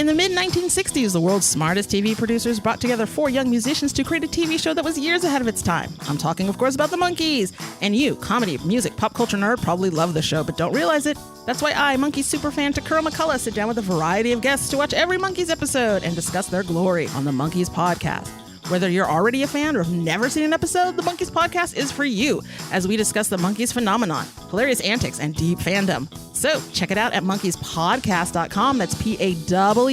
In the mid-1960s, the world's smartest TV producers brought together 4 young musicians to create a TV show that was years ahead of its time. I'm talking, of course, about the Monkees. And you, comedy, music, pop culture nerd, probably love the show, but don't realize it. That's why I, Monkees superfan Takuro McCullough, sit down with a variety of guests to watch every Monkees episode and discuss their glory on the Monkees podcast. Whether you're already a fan or have never seen an episode, the Monkees podcast is for you, as we discuss the Monkees phenomenon, hilarious antics, and deep fandom. So check it out at monkeespodcast.com, that's PAWDCAST,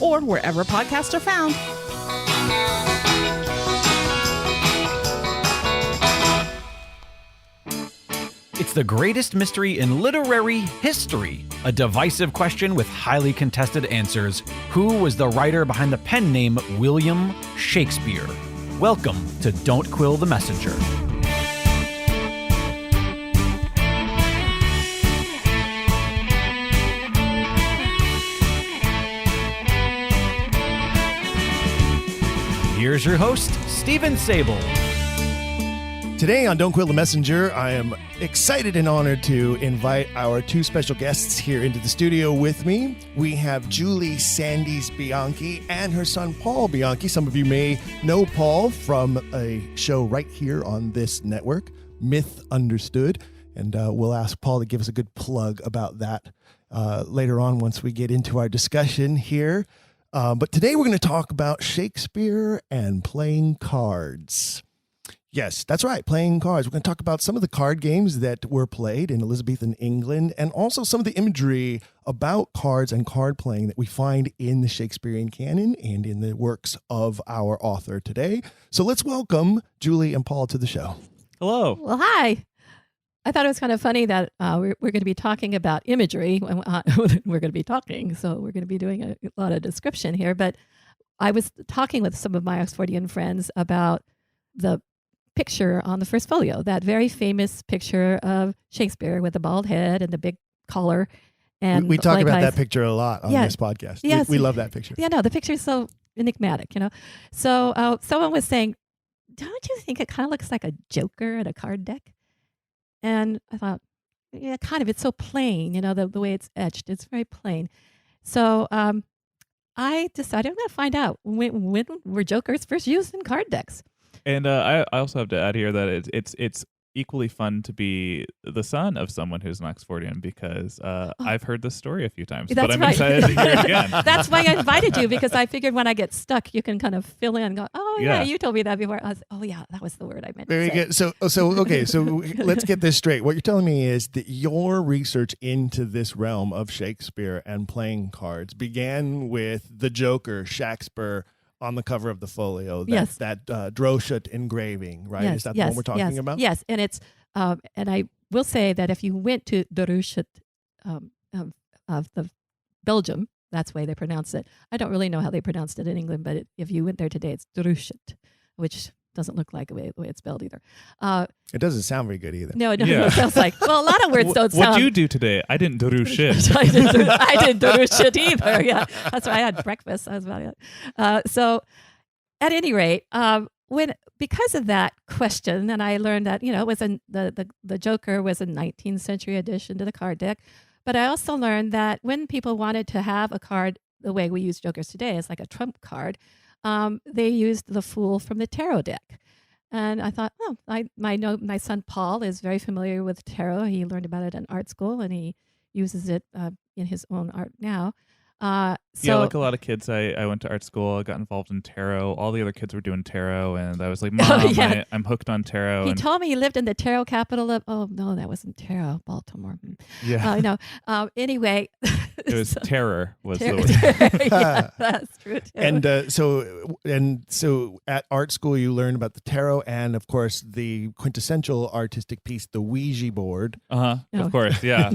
or wherever podcasts are found. It's the greatest mystery in literary history. A divisive question with highly contested answers. Who was the writer behind the pen name William Shakespeare? Welcome to Don't Quill the Messenger. Here's your host, Stephen Sable. Today on Don't Quill the Messenger, I am excited and honored to invite our 2 special guests here into the studio with me. We have Julie Sandys Bianchi and her son Paul Bianchi. Some of you may know Paul from a show right here on this network, Mythunderstood. And we'll ask Paul to give us a good plug about that later on once we get into our discussion here. But today we're going to talk about Shakespeare and playing cards. Yes, that's right, playing cards. We're going to talk about some of the card games that were played in Elizabethan England and also some of the imagery about cards and card playing that we find in the Shakespearean canon and in the works of our author today. So let's welcome Julie and Paul to the show. Hello. Well, hi. I thought it was kind of funny that we're going to be talking about imagery. We're going to be talking, so we're going to be doing a lot of description here. But I was talking with some of my Oxfordian friends about the picture on the first folio, that very famous picture of Shakespeare with the bald head and the big collar. And we talk about that picture a lot on this podcast. Yes. We love that picture. Yeah, no, the picture is so enigmatic, So someone was saying, don't you think it kind of looks like a joker at a card deck? And I thought, yeah, kind of. It's so plain, the way it's etched. It's very plain. So I decided I'm going to find out when were jokers first used in card decks. And I also have to add here that it's equally fun to be the son of someone who's an Oxfordian because I've heard this story a few times, but I'm excited to hear it again. That's why I invited you, because I figured when I get stuck, you can kind of fill in and go, oh, yeah, you told me that before. I was, oh, yeah, that was the word I meant Very to say. good. So let's get this straight. What you're telling me is that your research into this realm of Shakespeare and playing cards began with the Joker, Shakespeare, on the cover of the folio, that Droschet engraving, right? Is that the one we're talking about? Yes, and it's and I will say that if you went to Droschet of the Belgium, that's the way they pronounce it. I don't really know how they pronounced it in England, but if you went there today, it's Droschet, which doesn't look like the way it's spelled either. It doesn't sound very good either. No, it sounds like, well, a lot of words don't sound. What'd you do today? I didn't do shit. I didn't do shit either. Yeah, that's why I had breakfast. That was about it. So, at any rate, because of that question, and I learned that it was the Joker was a 19th century addition to the card deck, but I also learned that when people wanted to have a card the way we use jokers today, as like a trump card, they used the Fool from the tarot deck. And I thought, my son Paul is very familiar with tarot. He learned about it in art school, and he uses it in his own art now. Like a lot of kids, I went to art school, I got involved in tarot. All the other kids were doing tarot, and I was like, Mom, I'm hooked on tarot. He told me he lived in the tarot capital of, no, that wasn't tarot, Baltimore. Yeah. Anyway. It was terror was the word. Yeah, that's true too. And so at art school, you learned about the tarot and, of course, the quintessential artistic piece, the Ouija board. Of course, yeah.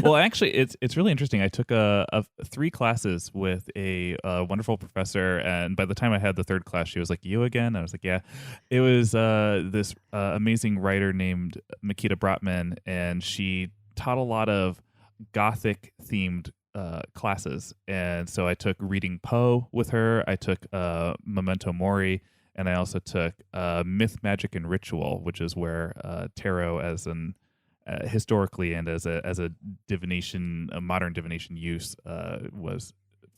Well, actually, it's really interesting. I took 3 classes with a wonderful professor, and by the time I had the 3rd class, she was like, "You again?" I was like, "Yeah." It was this amazing writer named Makita Brotman, and she taught a lot of Gothic-themed classes, and so I took reading Poe with her. I took Memento Mori, and I also took Myth, Magic, and Ritual, which is where tarot as an historically and as a divination, a modern divination use was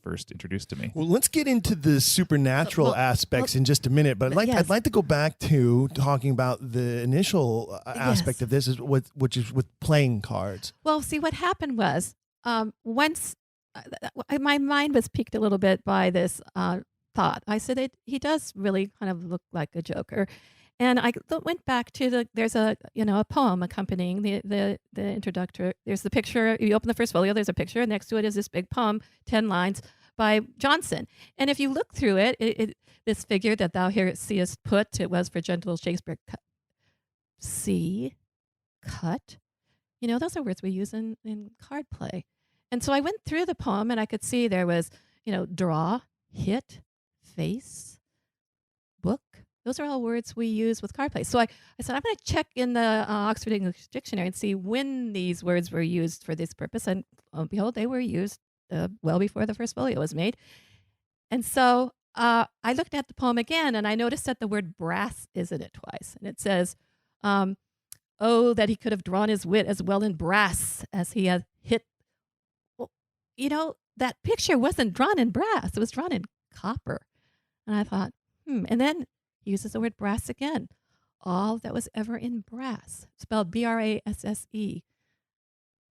first introduced to me. Well, let's get into the supernatural aspects in just a minute, but I'd like to go back to talking about the initial aspect of this, which is with playing cards. Well, see, what happened was once my mind was piqued a little bit by this thought. I said, he does really kind of look like a joker. And I went back to there's a poem accompanying the introductory. There's the picture. You open the first folio, there's a picture, and next to it is this big poem, 10 lines by Johnson. And if you look through it, this figure that thou here seest put, it was for gentle Shakespeare, cut. Those are words we use in card play. And so I went through the poem, and I could see there was, draw, hit, face, book. Those are all words we use with card play. So I said, I'm going to check in the Oxford English Dictionary and see when these words were used for this purpose. And behold, they were used well before the first folio was made. And so I looked at the poem again, and I noticed that the word brass is in it twice. And it says, oh, that he could have drawn his wit as well in brass as he had hit. Well, that picture wasn't drawn in brass. It was drawn in copper. And I thought, And then he uses the word brass again. All that was ever in brass, spelled B-R-A-S-S-E.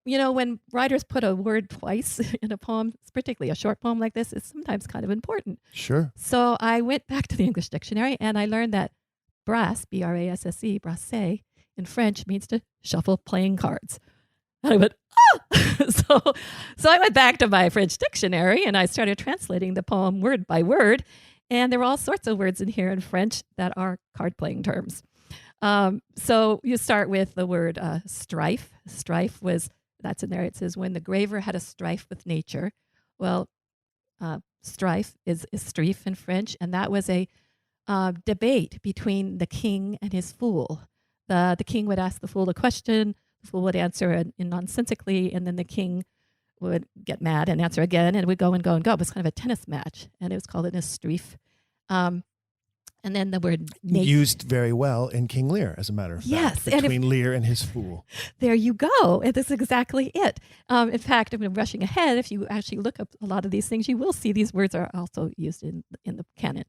When writers put a word twice in a poem, particularly a short poem like this, it's sometimes kind of important. Sure. So I went back to the English dictionary, and I learned that brass, B-R-A-S-S-E, brasser, in French means to shuffle playing cards. And I went, oh! So I went back to my French dictionary, and I started translating the poem word by word. And there were all sorts of words in here in French that are card-playing terms. So you start with the word strife. Strife that's in there. It says, when the graver had a strife with nature. Well, strife is strife in French, and that was a debate between the king and his fool. The king would ask the fool a question, the fool would answer nonsensically, and then the king would get mad and answer again, and it would go and go and go. It was kind of a tennis match, and it was called an strife. And then the word used very well in King Lear, as a matter of fact, between Lear and his fool. There you go. That's exactly it. In fact, I'm rushing ahead. If you actually look up a lot of these things, you will see these words are also used in the canon.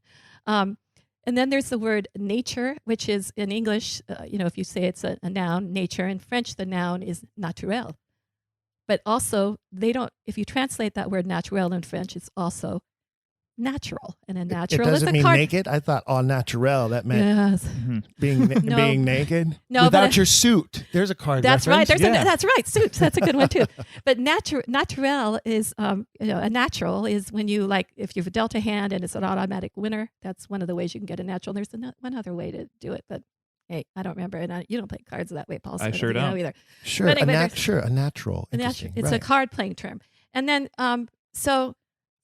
And then there's the word nature, which is in English, if you say it's a noun, nature. In French, the noun is naturel. But also, if you translate that word naturel in French, it's also natural. And a natural it is a doesn't mean card. naked. I thought au naturel, that meant being naked. No, without your suit. There's a card That's reference. right. That's right. Suits. That's a good one too. But naturel is, a natural is when you if you've dealt a hand and it's an automatic winner. That's one of the ways you can get a natural. There's one other way to do it, but hey, I don't remember. And you don't play cards that way, Paul. So I sure don't know either. Sure, anyway, a natural. It's a card playing term. And then,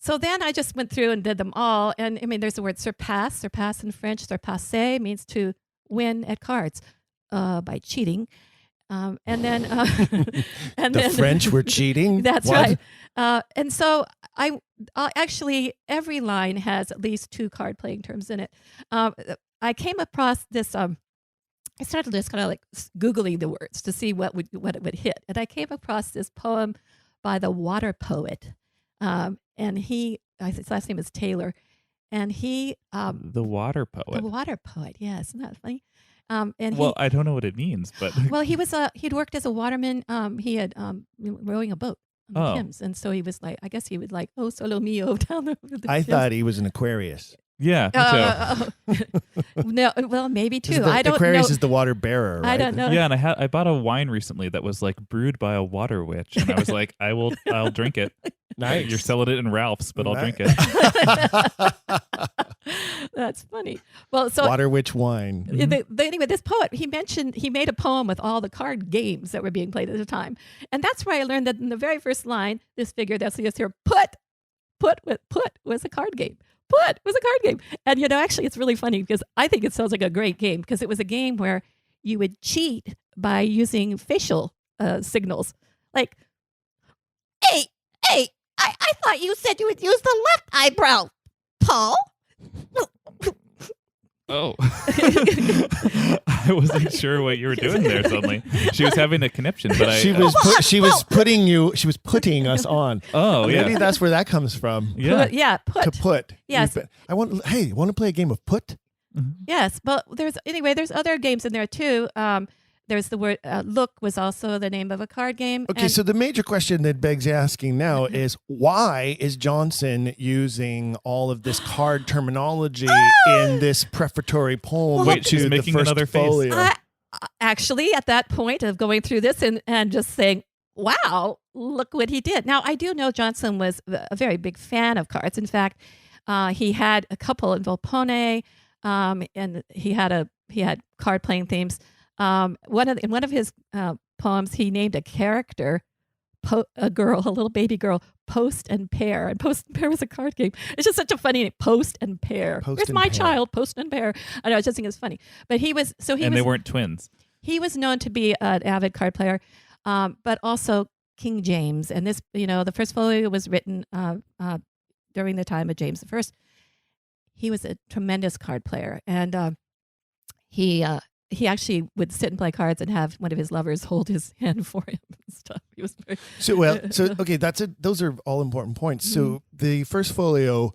so then I just went through and did them all. And there's the word surpass. Surpass in French, surpasser means to win at cards by cheating. And then the French were cheating. That's what? Right. And so I actually every line has at least 2 card playing terms in it. I came across this. I started just kind of Googling the words to see what it would hit, and I came across this poem by the water poet. And his last name is Taylor, and he the water poet. The water poet, yeah, isn't that funny? I don't know what it means, but well, he'd worked as a waterman. He had rowing a boat on the Thames, and so he was I guess he would oh solo mio down the I thought he was an Aquarius. Yeah, no, well, maybe too. I don't know. Aquarius is the water bearer, right? I don't know. Yeah, and I bought a wine recently that was brewed by a water witch, and I was like, I'll drink it. Nice. You're selling it in Ralph's, but I'll drink it. That's funny. Well, so water witch wine. Anyway, this poet he made a poem with all the card games that were being played at the time, and that's where I learned that in the very first line, this figure that's just here, put was a card game. Put was a card game. And, actually, it's really funny because I think it sounds like a great game because it was a game where you would cheat by using facial signals. Hey, I thought you said you would use the left eyebrow, Paul. Oh. I wasn't sure what you were doing there suddenly. She was having a conniption, but she was putting us on. Oh, yeah. Maybe that's where that comes from. Yeah. Put. To put. Yes. Want to play a game of put? Yes, but there's other games in there too. There's the word look was also the name of a card game. Okay, so the major question that begs asking now is why is Johnson using all of this card terminology in this prefatory poem? Wait, she's making another face. Actually, at that point of going through this and just saying, wow, look what he did. Now, I do know Johnson was a very big fan of cards. In fact, he had a couple in Volpone, and he had card playing themes. In one of his poems, he named a character, a little baby girl, Post and Pair. And Post and Pair was a card game. It's just such a funny name, Post and Pair. Where's my child, Post and Pair? I know, I just think it's funny. But they weren't twins. He was known to be an avid card player, but also King James. And this, the first folio was written during the time of James I. He was a tremendous card player, and he actually would sit and play cards and have one of his lovers hold his hand for him and stuff. He was very okay, that's it. Those are all important points. Mm-hmm. So the first folio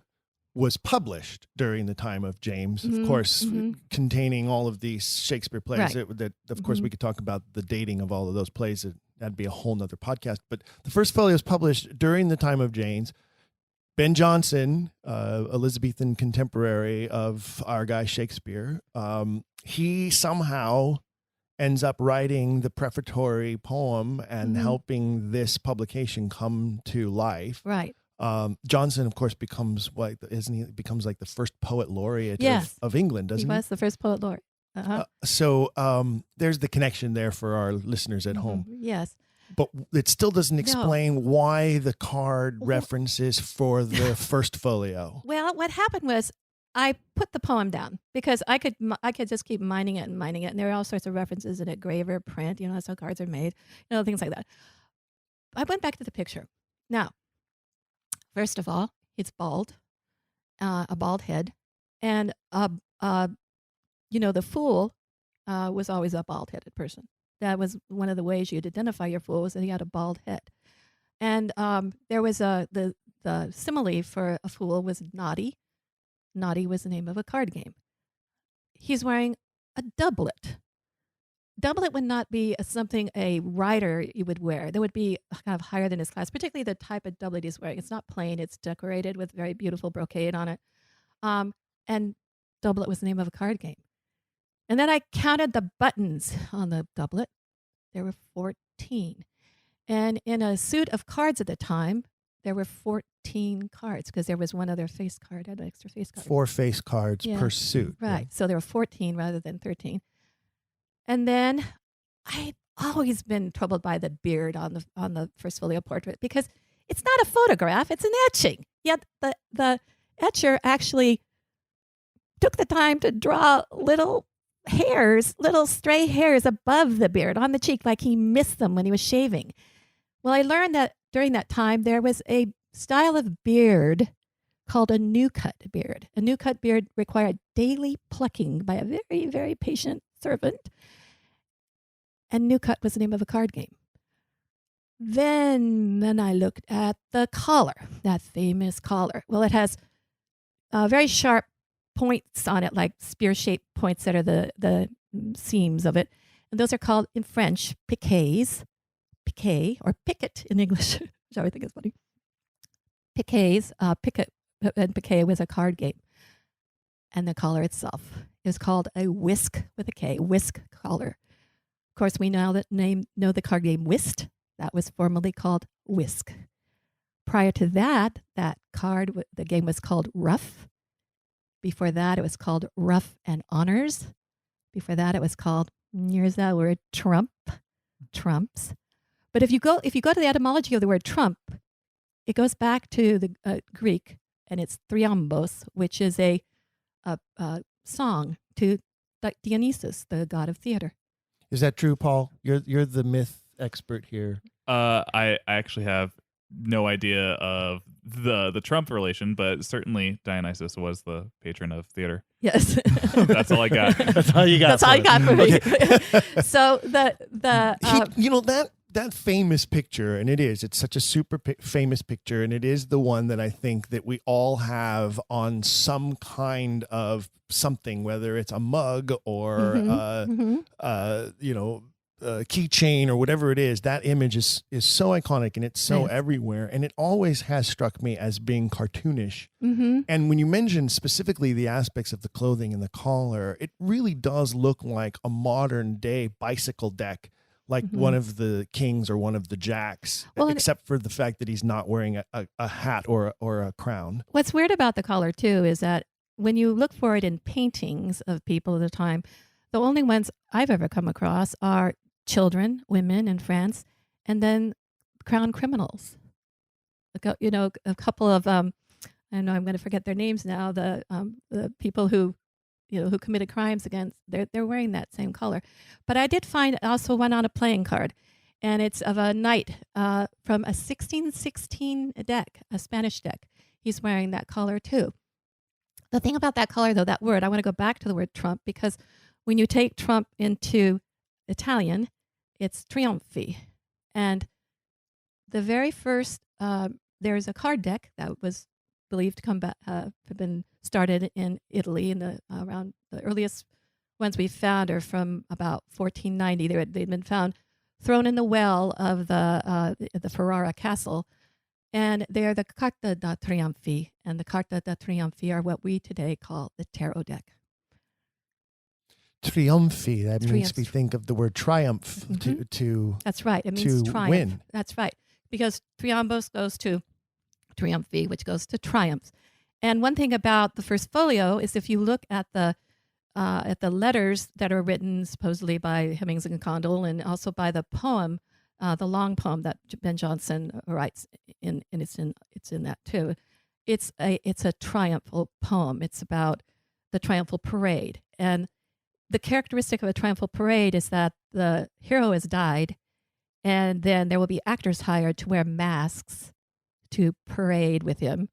was published during the time of James, of course, containing all of these Shakespeare plays. Right. That of course, we could talk about the dating of all of those plays. That'd be a whole nother podcast. But the first folio was published during the time of James. Ben Jonson, Elizabethan contemporary of our guy Shakespeare, he somehow ends up writing the prefatory poem and helping this publication come to life. Right. Jonson, of course, becomes like the first poet laureate of England, doesn't he? He was the first poet laureate. So there's the connection there for our listeners at home. Yes. But it still doesn't explain why the card references for the first folio. Well, what happened was I put the poem down because I could just keep mining it, and there are all sorts of references in it, graver, print, that's how cards are made, things like that. I went back to the picture. Now, first of all, it's bald, a bald head, and the fool was always a bald-headed person. That was one of the ways you'd identify your fool, was that he had a bald head. And there was the simile for a fool was naughty. Naughty was the name of a card game. He's wearing a doublet. Doublet would not be something a writer you would wear. That would be kind of higher than his class, particularly the type of doublet he's wearing. It's not plain. It's decorated with very beautiful brocade on it. And doublet was the name of a card game. And then I counted the buttons on the doublet. There were 14. And in a suit of cards at the time, there were 14 cards because there was one other face card, an extra face card. 4 face cards per suit. Right. Yeah. So there were 14 rather than 13. And then I've always been troubled by the beard on the first folio portrait because it's not a photograph, it's an etching. Yet the etcher actually took the time to draw little stray hairs above the beard on the cheek, like he missed them when he was shaving. Well, I learned that during that time, there was a style of beard called a new cut beard. A new cut beard required daily plucking by a very, very patient servant. And new cut was the name of a card game. Then I looked at the collar, that famous collar. Well, it has very sharp points on it, like spear-shaped points that are the seams of it. And those are called, in French, piquets. Piquet, or picket in English, which I think is funny. Piquets, picket, and piquet was a card game. And the collar itself is called a whisk with a K, whisk collar. Of course, we now know the card game whist. That was formerly called whisk. Prior to that the game was called rough. Before that, it was called rough and honors. Before that, it was called, here's that word, trumps. But if you go to the etymology of the word trump, it goes back to the Greek, and it's thriambos, which is a song to Dionysus, the god of theater. Is that true, Paul? You're the myth expert here. I actually have no idea of the Trump relation, but certainly Dionysus was the patron of theater. Yes. That's all I got. That's all you got. That's all you got for me. So that famous picture, and it's such a super famous picture, and it is the one that I think that we all have on some kind of something, whether it's a mug or keychain or whatever it is. That image is so iconic, and it's so everywhere, and it always has struck me as being cartoonish. And when you mention specifically the aspects of the clothing and the collar, it really does look like a modern day bicycle deck, like one of the kings or one of the jacks, except for the fact that he's not wearing a hat or a crown. What's weird about the collar too is that when you look for it in paintings of people of the time, the only ones I've ever come across are children, women in France, and then crown criminals. A couple of I know I'm going to forget their names now. The people who committed crimes against, they're wearing that same color. But I did find also one on a playing card, and it's of a knight from a 1616 deck, a Spanish deck. He's wearing that collar too. The thing about that color, though, that word, I want to go back to the word Trump, because when you take Trump into Italian, it's trionfi. And the very first, there's a card deck that was believed to come back, have been started in Italy, in around the earliest ones we found are from about 1490. They'd been found thrown in the well of the Ferrara castle, and they're the Carta da Trionfi, and the Carta da Trionfi are what we today call the tarot deck. Triumphi, that means we think of the word triumph to That's right. It means triumph. Win. That's right. Because triambos goes to triumphi, which goes to triumphs. And one thing about the first folio is if you look at the letters that are written supposedly by Hemmings and Condell, and also by the poem, the long poem that Ben Jonson writes, and it's in that too. It's a triumphal poem. It's about the triumphal parade. And the characteristic of a triumphal parade is that the hero has died, and then there will be actors hired to wear masks to parade with him,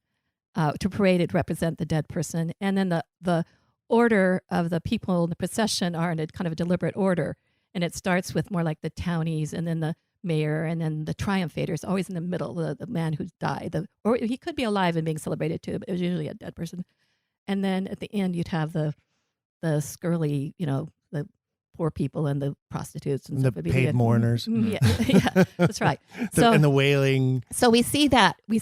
to parade it represent the dead person. And then the order of the people in the procession are in a kind of a deliberate order. And it starts with more like the townies, and then the mayor, and then the triumphator is always in the middle, the man who's died. Or he could be alive and being celebrated too, but it was usually a dead person. And then at the end, you'd have the scurly, the poor people and the prostitutes and the paid mourners. Yeah, that's right. And the wailing. So we see that in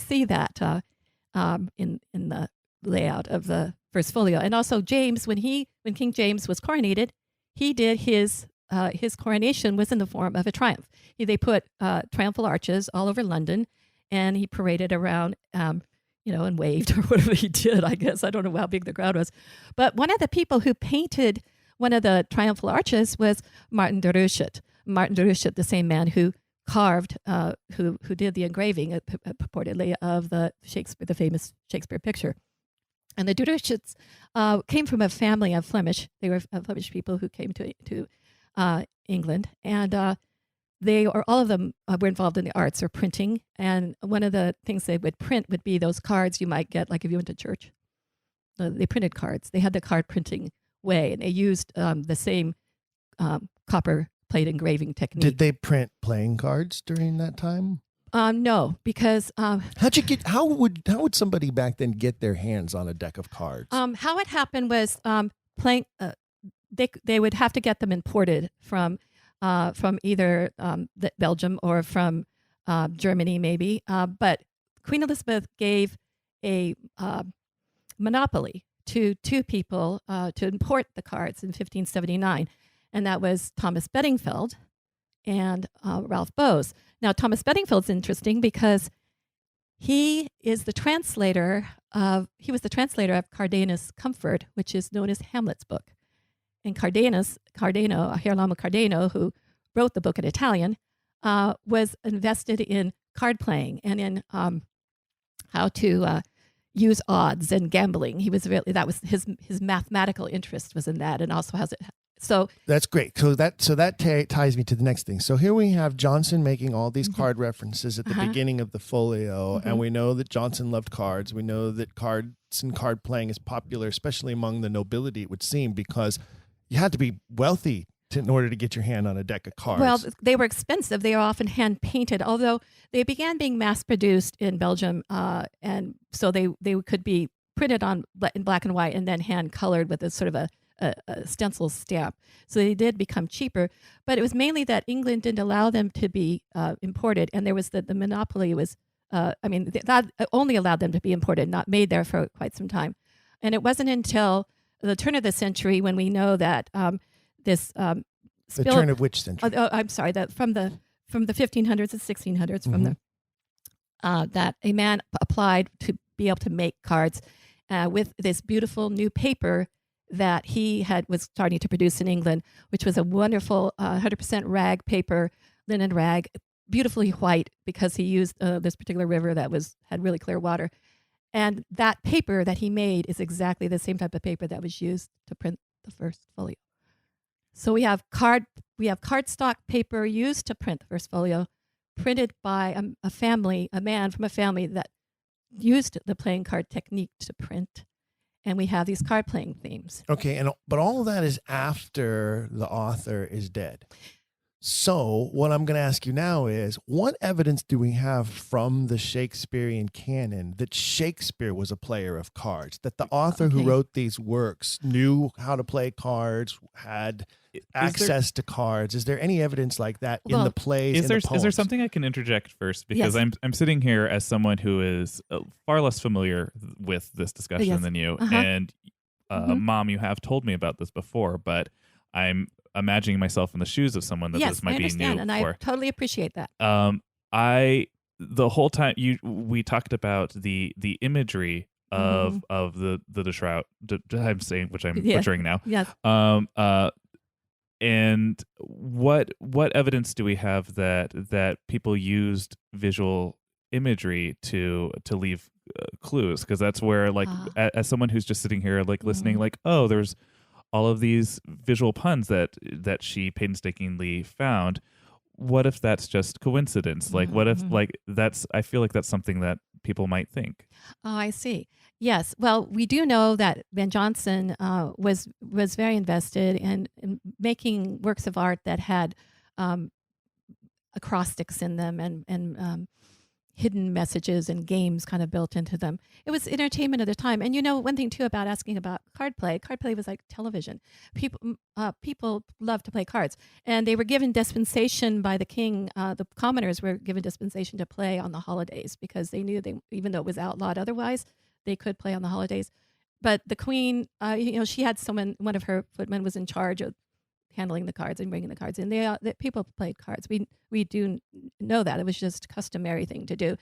the layout of the first folio. And also James, when King James was coronated, he did his coronation was in the form of a triumph. They put triumphal arches all over London, and he paraded around, and waved or whatever he did, I guess. I don't know how big the crowd was. But one of the people who painted one of the triumphal arches was Martin de Ruchet. Martin de Ruchet, the same man who carved, who did the engraving, purportedly, of the famous Shakespeare picture. And the de Ruchets came from a family of Flemish. They were Flemish people who came to England, and all of them were involved in the arts or printing. And one of the things they would print would be those cards you might get, like if you went to church. They printed cards. They had the card printing way, and they used the same copper plate engraving technique. Did they print playing cards during that time? No, because how would somebody back then get their hands on a deck of cards? How it happened was playing. They would have to get them imported from either Belgium or from Germany, maybe. But Queen Elizabeth gave a monopoly to two people to import the cards in 1579, and that was Thomas Bedingfeld and Ralph Bowes. Now, Thomas Bedingfeld's interesting because he was the translator of Cardanus' Comfort, which is known as Hamlet's book. And Girolamo Cardano, who wrote the book in Italian, was invested in card playing and in how to use odds and gambling. That was his mathematical interest was in that, and also has So that's great. So that ties me to the next thing. So here we have Johnson making all these card references at the beginning of the folio, and we know that Johnson loved cards. We know that cards and card playing is popular, especially among the nobility, it would seem, because you had to be wealthy in order to get your hand on a deck of cards. Well, they were expensive. They were often hand painted, although they began being mass produced in Belgium, and so they could be printed in black and white and then hand colored with a sort of a stencil stamp. So they did become cheaper, but it was mainly that England didn't allow them to be imported, and there was the monopoly was, that only allowed them to be imported, not made there for quite some time. And it wasn't until the turn of the century when we know that this the turn of which century? I'm sorry, that from the 1500s and 1600s, from the that a man applied to be able to make cards with this beautiful new paper that he was starting to produce in England, which was a wonderful 100% rag paper, linen rag, beautifully white, because he used this particular river that had really clear water. And that paper that he made is exactly the same type of paper that was used to print the first folio. So we have cardstock paper used to print the first folio, printed by a man from a family that used the playing card technique to print. And we have these card playing themes. Okay, but all of that is after the author is dead. So what I'm going to ask you now is, what evidence do we have from the Shakespearean canon that Shakespeare was a player of cards, that the author who wrote these works knew how to play cards, had access to cards? Is there any evidence like that in the plays, in the poems? Is there something I can interject first? Because I'm sitting here as someone who is far less familiar with this discussion than you. And Mom, you have told me about this before, but I'm imagining myself in the shoes of someone that this might be new and for. I totally appreciate that. The whole time we talked about the imagery of the Deshroud. I'm saying, which I'm butchering now. Yes. And what evidence do we have that people used visual imagery to leave clues? Because that's where, like, as someone who's just sitting here, like, listening, like, oh, there's all of these visual puns that she painstakingly found. What if that's just coincidence? Like, what if, like, I feel like that's something that people might think. Oh, I see. Yes. Well, we do know that Ben Jonson was very invested in making works of art that had acrostics in them and hidden messages and games kind of built into them. It was entertainment of the time. And one thing too about asking about card play was like television. People loved to play cards, and they were given dispensation by the king. The commoners were given dispensation to play on the holidays because they knew even though it was outlawed otherwise, they could play on the holidays. But the queen, she had one of her footmen was in charge of handling the cards and bringing the cards in. The people played cards. We do know that. It was just a customary thing to do.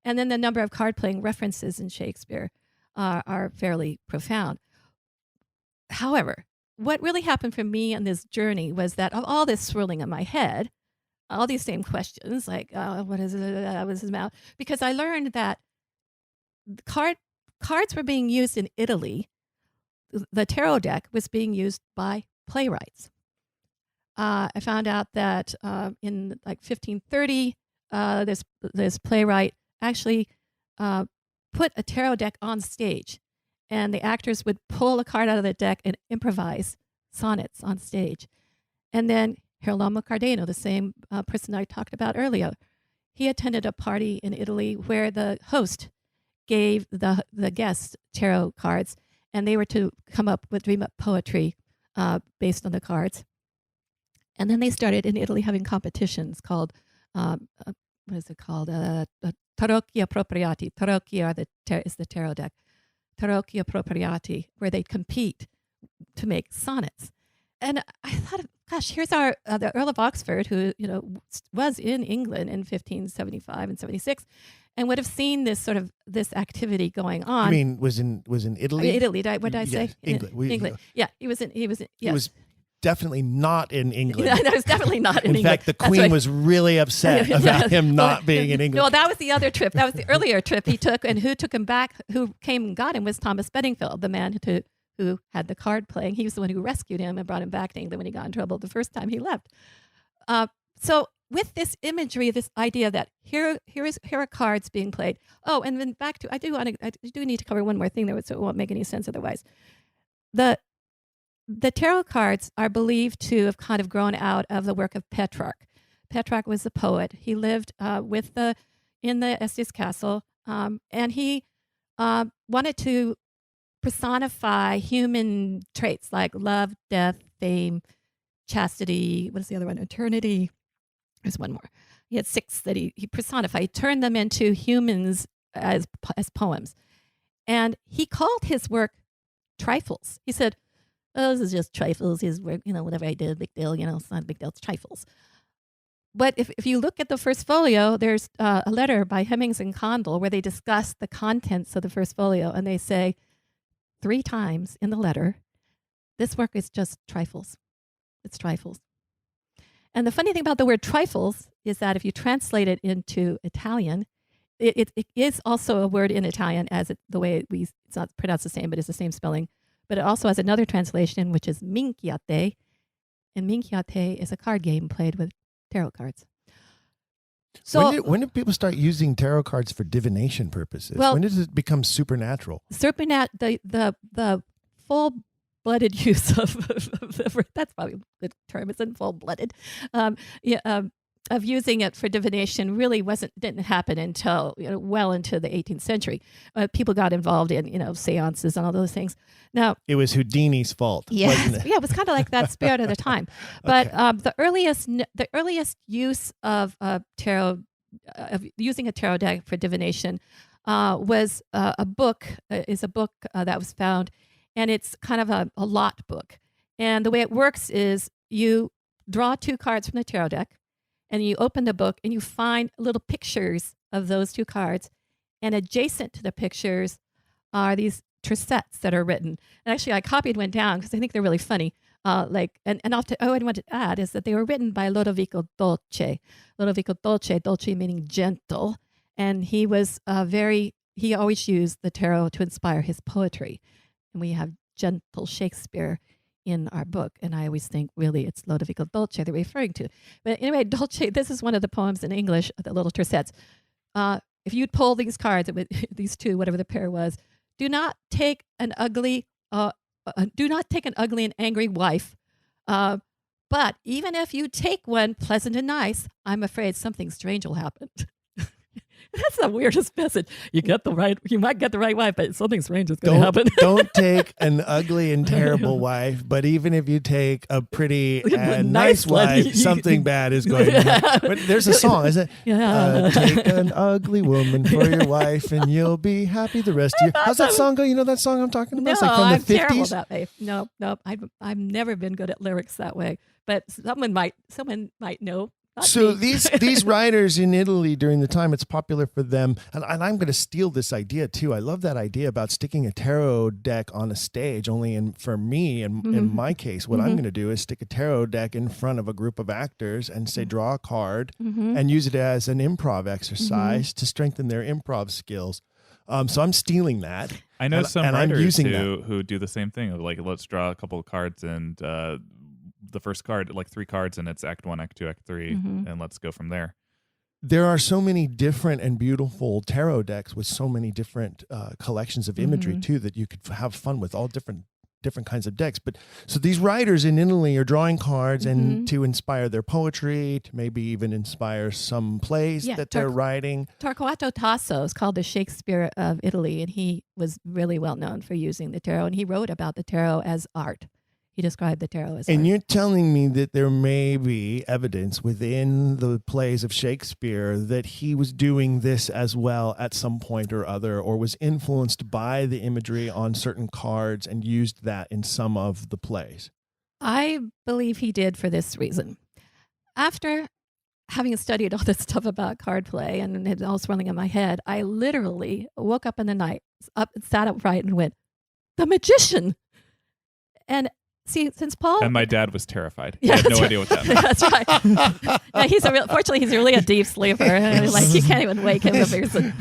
And then the number of card playing references in Shakespeare are fairly profound. However, what really happened for me on this journey was that of all this swirling in my head, all these same questions, like, what is it? What is his mouth? Because I learned that cards were being used in Italy. The tarot deck was being used by playwrights. I found out that in like 1530, this playwright actually put a tarot deck on stage, and the actors would pull a card out of the deck and improvise sonnets on stage. And then Girolamo Cardano, the same person I talked about earlier, he attended a party in Italy where the host gave the guests tarot cards, and they were to dream up poetry based on the cards. And then they started in Italy having competitions called, what is it called? Tarocchi appropriati. Tarocchi is the tarot deck. Tarocchi appropriati, where they compete to make sonnets. And I thought, gosh, here's the Earl of Oxford, who was in England in 1575 and 76, and would have seen this activity going on. I mean, was in Italy. Italy. What did I say? England. England. Yeah, he was in. Yes. He was definitely not in England. No, it was definitely not in England. In fact, the Queen was really upset about him not being in England. Well, that was the other trip. That was the earlier trip he took, and who took him back, who came and got him, was Thomas Bedingfield, the man who had the card playing. He was the one who rescued him and brought him back to England when he got in trouble the first time he left. So with this imagery, this idea that here are cards being played. Oh, and then back to I do need to cover one more thing there, so it won't make any sense otherwise. The tarot cards are believed to have kind of grown out of the work of Petrarch. Petrarch was a poet. He lived in the Estes Castle, and he wanted to personify human traits like love, death, fame, chastity. What is the other one? Eternity. There's one more. He had 6 that he personified. He turned them into humans as poems. And he called his work trifles. He said, oh, this is just trifles. His work, whatever I did, big deal, it's not a big deal, it's trifles. But if you look at the first folio, there's a letter by Hemmings and Condell where they discuss the contents of the first folio, and they say 3 times in the letter, this work is just trifles. It's trifles. And the funny thing about the word trifles is that if you translate it into Italian, it is also a word in Italian the way it's not pronounced the same, but it's the same spelling. But it also has another translation, which is minchiate. And minchiate is a card game played with tarot cards. So when did people start using tarot cards for divination purposes? Well, when did it become supernatural? The full-blooded use of that's probably a good term. It's full-blooded. Of using it for divination really didn't happen until well into the 18th century. People got involved in seances and all those things. Now it was Houdini's fault. Yes, wasn't it? Yeah, it was kind of like that spirit of the time. But the earliest use of tarot, of using a tarot deck for divination, was a book. Is a book that was found, and it's kind of a lot book. And the way it works is you draw 2 cards from the tarot deck. And you open the book and you find little pictures of those 2 cards. And adjacent to the pictures are these tercettes that are written. And actually, I copied one down because I think they're really funny. I wanted to add is that they were written by Lodovico Dolce. Lodovico Dolce, Dolce meaning gentle. And he was he always used the tarot to inspire his poetry. And we have gentle Shakespeare in our book, and I always think really it's Lodovico Dolce they're referring to. But anyway, Dolce, this is one of the poems in English, the little tercettes. If you'd pull these cards, these 2, whatever the pair was, do not take an ugly and angry wife. But even if you take one pleasant and nice, I'm afraid something strange will happen. That's the weirdest message. You might get the right wife, but something strange is going to happen. Don't take an ugly and terrible wife, but even if you take a pretty and nice wife, something bad is going to happen. But there's a song, isn't it? Yeah. Take an ugly woman for your wife and you'll be happy the rest of your... How's that song go? You know that song I'm talking about? No, it's like from I'm the 50s? terrible that way. No, I've never been good at lyrics that way. But someone might know. So these writers in Italy during the time it's popular for them, and I'm going to steal this idea too. I love that idea about sticking a tarot deck on a stage. Only for me, in my case, what I'm going to do is stick a tarot deck in front of a group of actors and say, draw a card and use it as an improv exercise to strengthen their improv skills. So I'm stealing that. I know some writers who do the same thing. Like, let's draw a couple of cards and the first card, like 3 cards, and it's Act 1, Act 2, Act 3, and let's go from there. There are so many different and beautiful tarot decks with so many different collections of imagery too that you could have fun with all different kinds of decks. But so these writers in Italy are drawing cards and to inspire their poetry, to maybe even inspire some plays that they're writing. Torquato Tasso is called the Shakespeare of Italy, and he was really well known for using the tarot, and he wrote about the tarot as art. He described the tarot as art. And you're telling me that there may be evidence within the plays of Shakespeare that he was doing this as well at some point or other, or was influenced by the imagery on certain cards and used that in some of the plays? I believe he did for this reason. After having studied all this stuff about card play and it all swirling in my head, I literally woke up in the night, sat upright and went, the magician! And see, since Paul And my dad was terrified. Yeah, He had no that's idea what that meant. That's right. No, fortunately, he's really a deep sleeper. Like you can't even wake him if there's a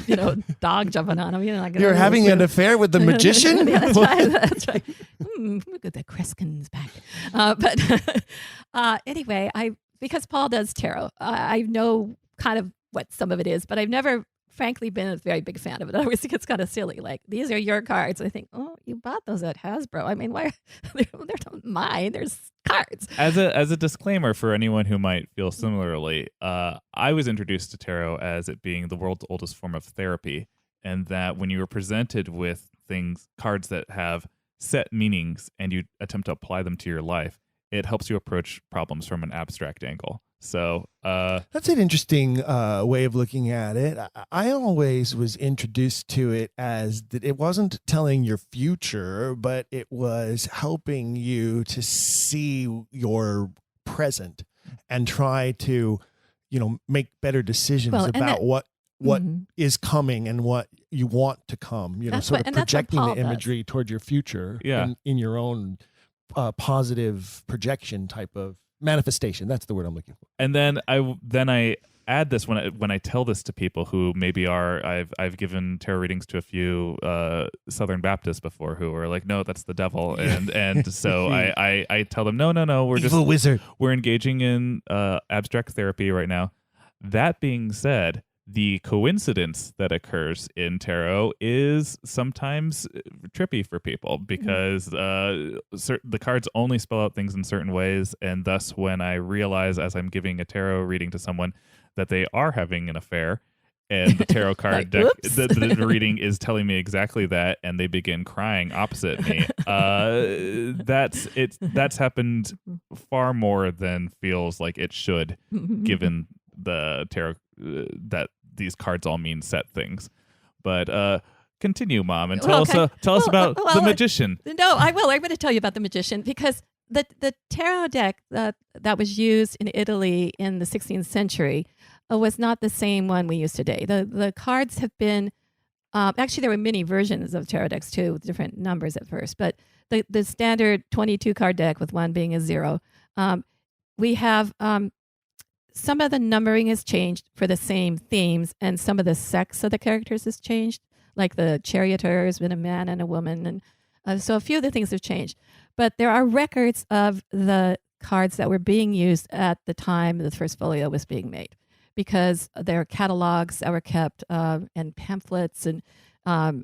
dog jumping on him. You're having an affair with the magician? Yeah, that's right. That's right. Look at the Kreskin's back. Anyway, because Paul does tarot, I know kind of what some of it is, but I've never, frankly, been a very big fan of it. I always think it's kind of silly. Like, these are your cards. I think, oh, you bought those at Hasbro. I mean, why? They're not mine. There's cards. As a disclaimer for anyone who might feel similarly, I was introduced to tarot as it being the world's oldest form of therapy, and that when you were presented with cards that have set meanings and you attempt to apply them to your life, it helps you approach problems from an abstract angle. So that's an interesting way of looking at it. I always was introduced to it as that it wasn't telling your future, but it was helping you to see your present and try to, make better decisions about what is coming and what you want to come. Sort of projecting the imagery toward your future in your own positive projection type of manifestation. That's the word I'm looking for. And then I add this when I tell this to people who maybe I've given tarot readings to a few Southern Baptists before who are like, no, that's the devil, and so I tell them no, we're evil wizard. We're engaging in abstract therapy right now. That being said, the coincidence that occurs in tarot is sometimes trippy for people because the cards only spell out things in certain ways. And thus, when I realize as I'm giving a tarot reading to someone that they are having an affair and the tarot card deck, the reading is telling me exactly that, and they begin crying opposite me, that's happened far more than feels like it should, given the tarot that these cards all mean set things. But continue, Mom, and tell us about the magician. No, I will. I'm going to tell you about the magician because the tarot deck that was used in Italy in the 16th century was not the same one we use today. The cards have been actually there were many versions of tarot decks too, with different numbers at first. But the standard 22 card deck with one being a 0. We have some of the numbering has changed for the same themes, and some of the sex of the characters has changed. Like the charioteer has been a man and a woman, and so a few of the things have changed. But there are records of the cards that were being used at the time the first folio was being made, because there are catalogs that were kept and pamphlets, and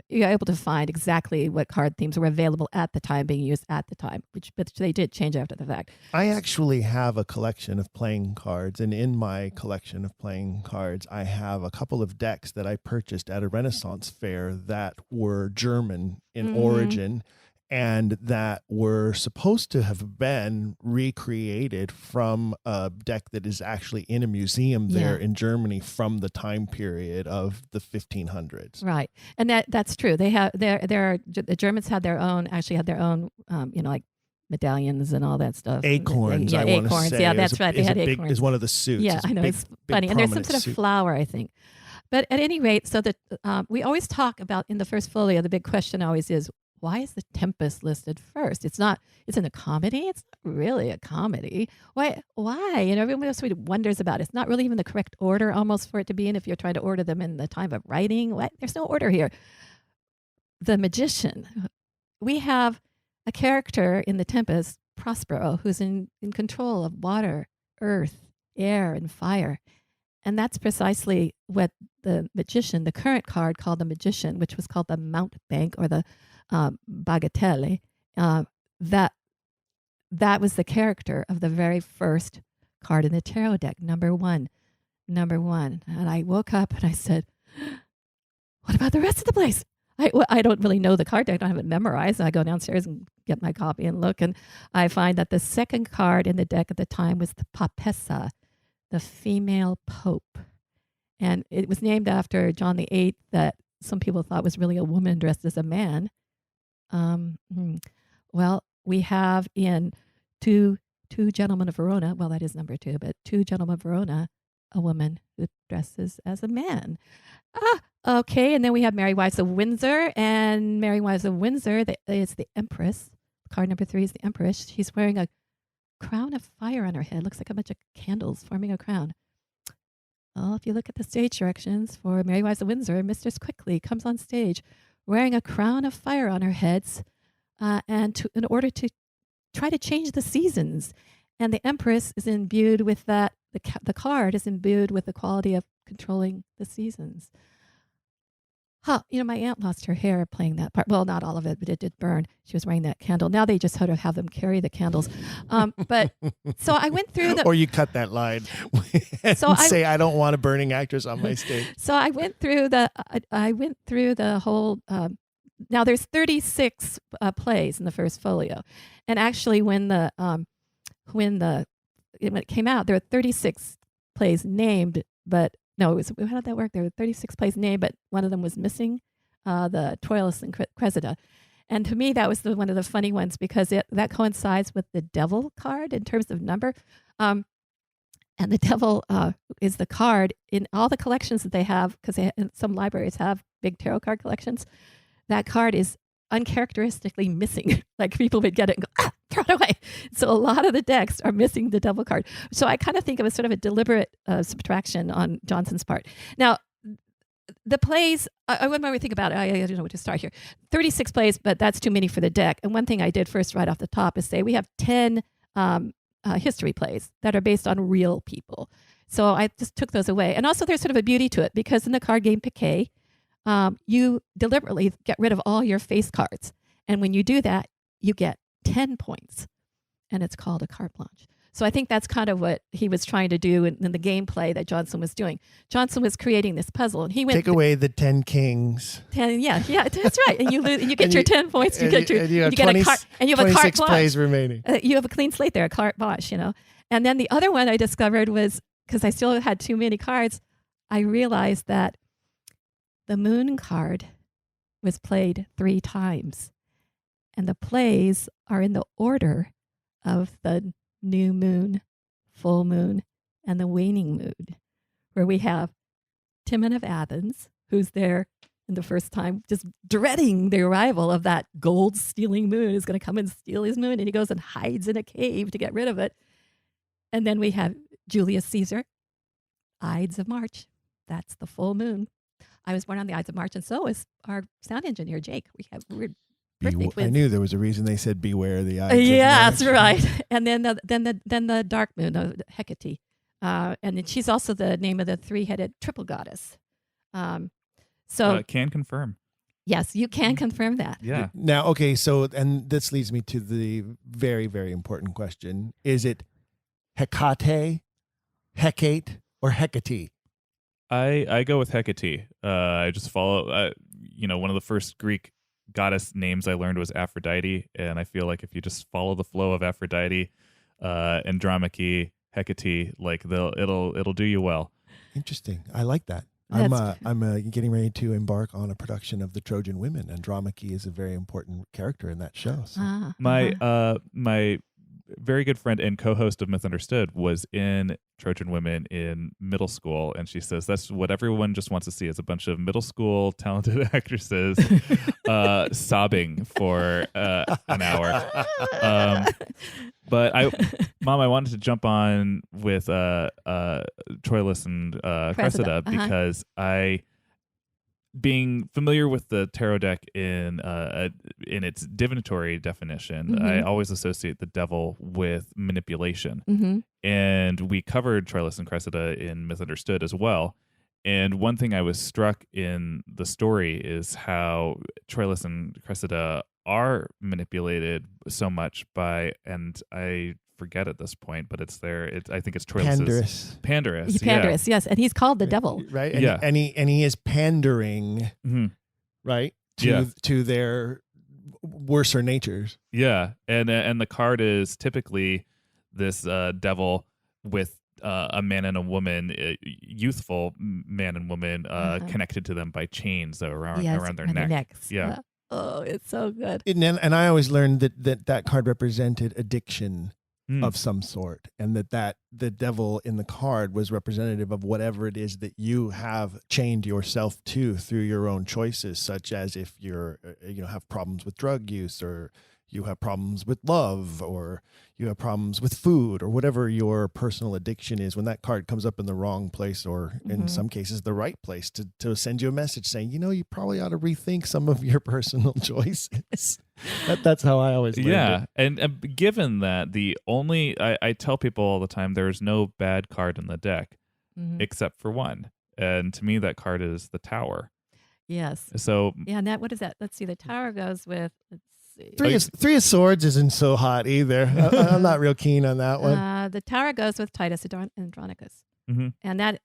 you're able to find exactly what card themes were available at the time, being used at the time, but they did change after the fact. I actually have a collection of playing cards, and in my collection of playing cards, I have a couple of decks that I purchased at a Renaissance fair that were German in origin, and that were supposed to have been recreated from a deck that is actually in a museum there in Germany from the time period of the 1500s. Right, and that's true. They have the Germans had their own like medallions and all that stuff. Acorns, I want to say. Yeah, that's right. They had acorns. Is one of the suits. Yeah, I know. It's funny, and there's some sort of flower, I think. But at any rate, so that we always talk about in the first folio. The big question always is, why is the Tempest listed first? It's in a comedy. It's not really a comedy. Why? Everyone else wonders about it. It's not really even the correct order almost for it to be in if you're trying to order them in the time of writing. There's no order here. The magician. We have a character in the Tempest, Prospero, who's in control of water, earth, air, and fire. And that's precisely what the magician, the current card called the magician, which was called the mountebank or the bagatelle, that was the character of the very first card in the tarot deck, number one. And I woke up and I said, what about the rest of the place? I don't really know the card deck. I don't have it memorized. I go downstairs and get my copy and look, and I find that the second card in the deck at the time was the Papessa, the female pope. And it was named after John VIII, that some people thought was really a woman dressed as a man. Well, we have in two Gentlemen of Verona, well, that is number 2, but Two Gentlemen of Verona, a woman who dresses as a man. Okay, and then we have Mary Wives of Windsor, and Mary Wives of Windsor, it's the Empress, card number 3 is the Empress. She's wearing a crown of fire on her head. Looks like a bunch of candles forming a crown. Well, if you look at the stage directions for Merry Wives of Windsor, Mistress Quickly comes on stage wearing a crown of fire on her heads in order to try to change the seasons. And the Empress is imbued with that. The card is imbued with the quality of controlling the seasons. My aunt lost her hair playing that part. Well, not all of it, but it did burn. She was wearing that candle. Now they just sort of have them carry the candles. But so I went through the. Or you cut that line and say, I don't want a burning actress on my stage. So I went through the whole. Now there's 36 plays in the first folio, and actually when it came out, there were 36 plays named, but. No, how did that work? There were 36 plays named, but one of them was missing, the Troilus and Cressida. And to me, that was one of the funny ones because that coincides with the devil card in terms of number. And the devil is the card in all the collections that they have, because some libraries have big tarot card collections. That card is uncharacteristically missing. Like people would get it and go, throw it away. So a lot of the decks are missing the devil card. So I kind of think it was sort of a deliberate subtraction on Johnson's part. Now, the plays, when we think about it, I don't know where to start here. 36 plays, but that's too many for the deck. And one thing I did first right off the top is say we have 10 history plays that are based on real people. So I just took those away. And also there's sort of a beauty to it because in the card game Piquet, you deliberately get rid of all your face cards. And when you do that, you get 10 points. And it's called a carte blanche. So I think that's kind of what he was trying to do in the gameplay that Johnson was doing. Johnson was creating this puzzle, and he went take away the 10 kings. 10, yeah, that's right. And you lose, and you get your 10 points. You have 26 plays remaining. You have a clean slate there, a carte blanche, And then the other one I discovered was because I still had too many cards. I realized that the moon card was played 3 times, and the plays are in the order of the new moon, full moon, and the waning moon, where we have Timon of Athens, who's there in the first time, just dreading the arrival of that gold-stealing moon is going to come and steal his moon, and he goes and hides in a cave to get rid of it. And then we have Julius Caesar, Ides of March. That's the full moon. I was born on the Ides of March, and so is our sound engineer, Jake. We have weird birthday twins. I knew there was a reason they said beware the Ides of March. That's right. And then the dark moon, Hecate. And then she's also the name of the 3-headed triple goddess. Can confirm. Yes, you can confirm that. Yeah. Now, okay, so, and this leads me to the very, very important question. Is it Hecate, Hecate, or Hecate? I go with Hecate. I just follow, one of the first Greek goddess names I learned was Aphrodite, and I feel like if you just follow the flow of Aphrodite, Andromache, Hecate, like it'll do you well. Interesting. I like that. I'm getting ready to embark on a production of the Trojan Women. Andromache is a very important character in that show. So. My very good friend and co-host of Mythunderstood was in Trojan Women in middle school, and she says that's what everyone just wants to see is a bunch of middle school talented actresses sobbing for an hour. But Mom, I wanted to jump on with Troilus and Cressida because being familiar with the tarot deck in its divinatory definition, I always associate the devil with manipulation. Mm-hmm. And we covered Troilus and Cressida in Mythunderstood as well. And one thing I was struck in the story is how Troilus and Cressida are manipulated so much by, and I forget at this point, but it's there. I think it's Troilus. Pandarus, yes, and he's called the devil, right? And he is pandering, right, to their worser natures. Yeah, and the card is typically this devil with a man and a woman, youthful man and woman, connected to them by chains around their necks. Yeah. Oh, it's so good. And I always learned that card represented addiction of some sort, and that the devil in the card was representative of whatever it is that you have chained yourself to through your own choices, such as if you're have problems with drug use, or you have problems with love, or you have problems with food, or whatever your personal addiction is, when that card comes up in the wrong place, or in some cases the right place, to send you a message saying, you probably ought to rethink some of your personal choices. That's how I always learned it. And given that I tell people all the time, there's no bad card in the deck except for one. And to me, that card is the Tower. Yes. So and what is that? Let's see. The Tower goes with, let's see. Three of Swords isn't so hot either. I'm not real keen on that one. The Tower goes with Titus Andronicus. And that,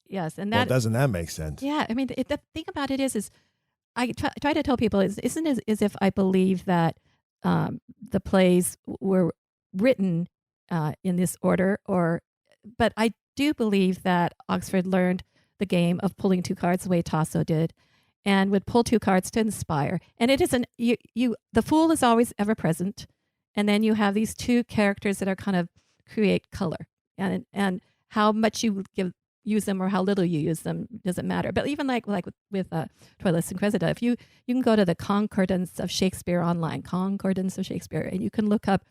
yes. And that, well, doesn't that make sense? Yeah. I mean, the thing about it is I try to tell people, isn't it as if I believe that the plays were written in this order, but I do believe that Oxford learned the game of pulling two cards the way Tasso did, and would pull two cards to inspire. And it isn't the Fool is always ever present, and then you have these two characters that are kind of create color, and how much you use them or how little you use them doesn't matter. But even like with Troilus and Cressida, if you can go to the Concordance of Shakespeare online, Concordance of Shakespeare, and you can look up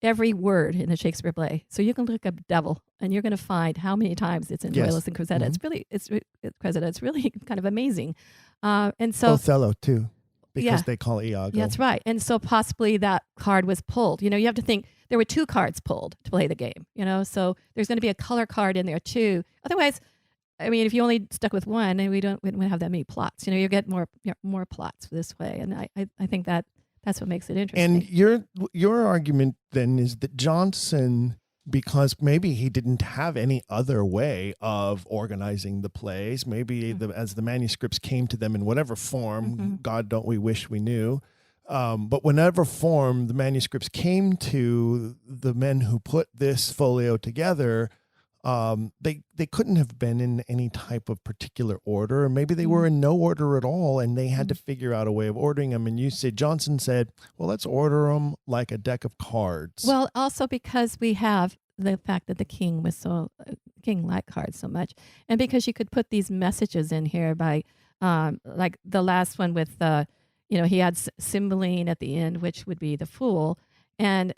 every word in a Shakespeare play. So you can look up devil, and you're going to find how many times it's in Troilus and Cressida. It's Cressida. It's really kind of amazing. And so Othello too, because they call Iago. Yeah, that's right. And so possibly that card was pulled. You have to think there were two cards pulled to play the game. So there's going to be a color card in there too. Otherwise, I mean, if you only stuck with one, and we wouldn't have that many plots. You get more plots this way. And I think that's what makes it interesting. And your argument then is that Jonson, because maybe he didn't have any other way of organizing the plays, maybe as the manuscripts came to them in whatever form, God don't we wish we knew, but whenever form the manuscripts came to the men who put this folio together, they couldn't have been in any type of particular order, or maybe they were in no order at all, and they had to figure out a way of ordering them. And Jonson said, well, let's order them like a deck of cards. Well, also because we have the fact that the king was king liked cards so much, and because you could put these messages in here by like the last one with he had Cymbeline at the end, which would be the Fool, and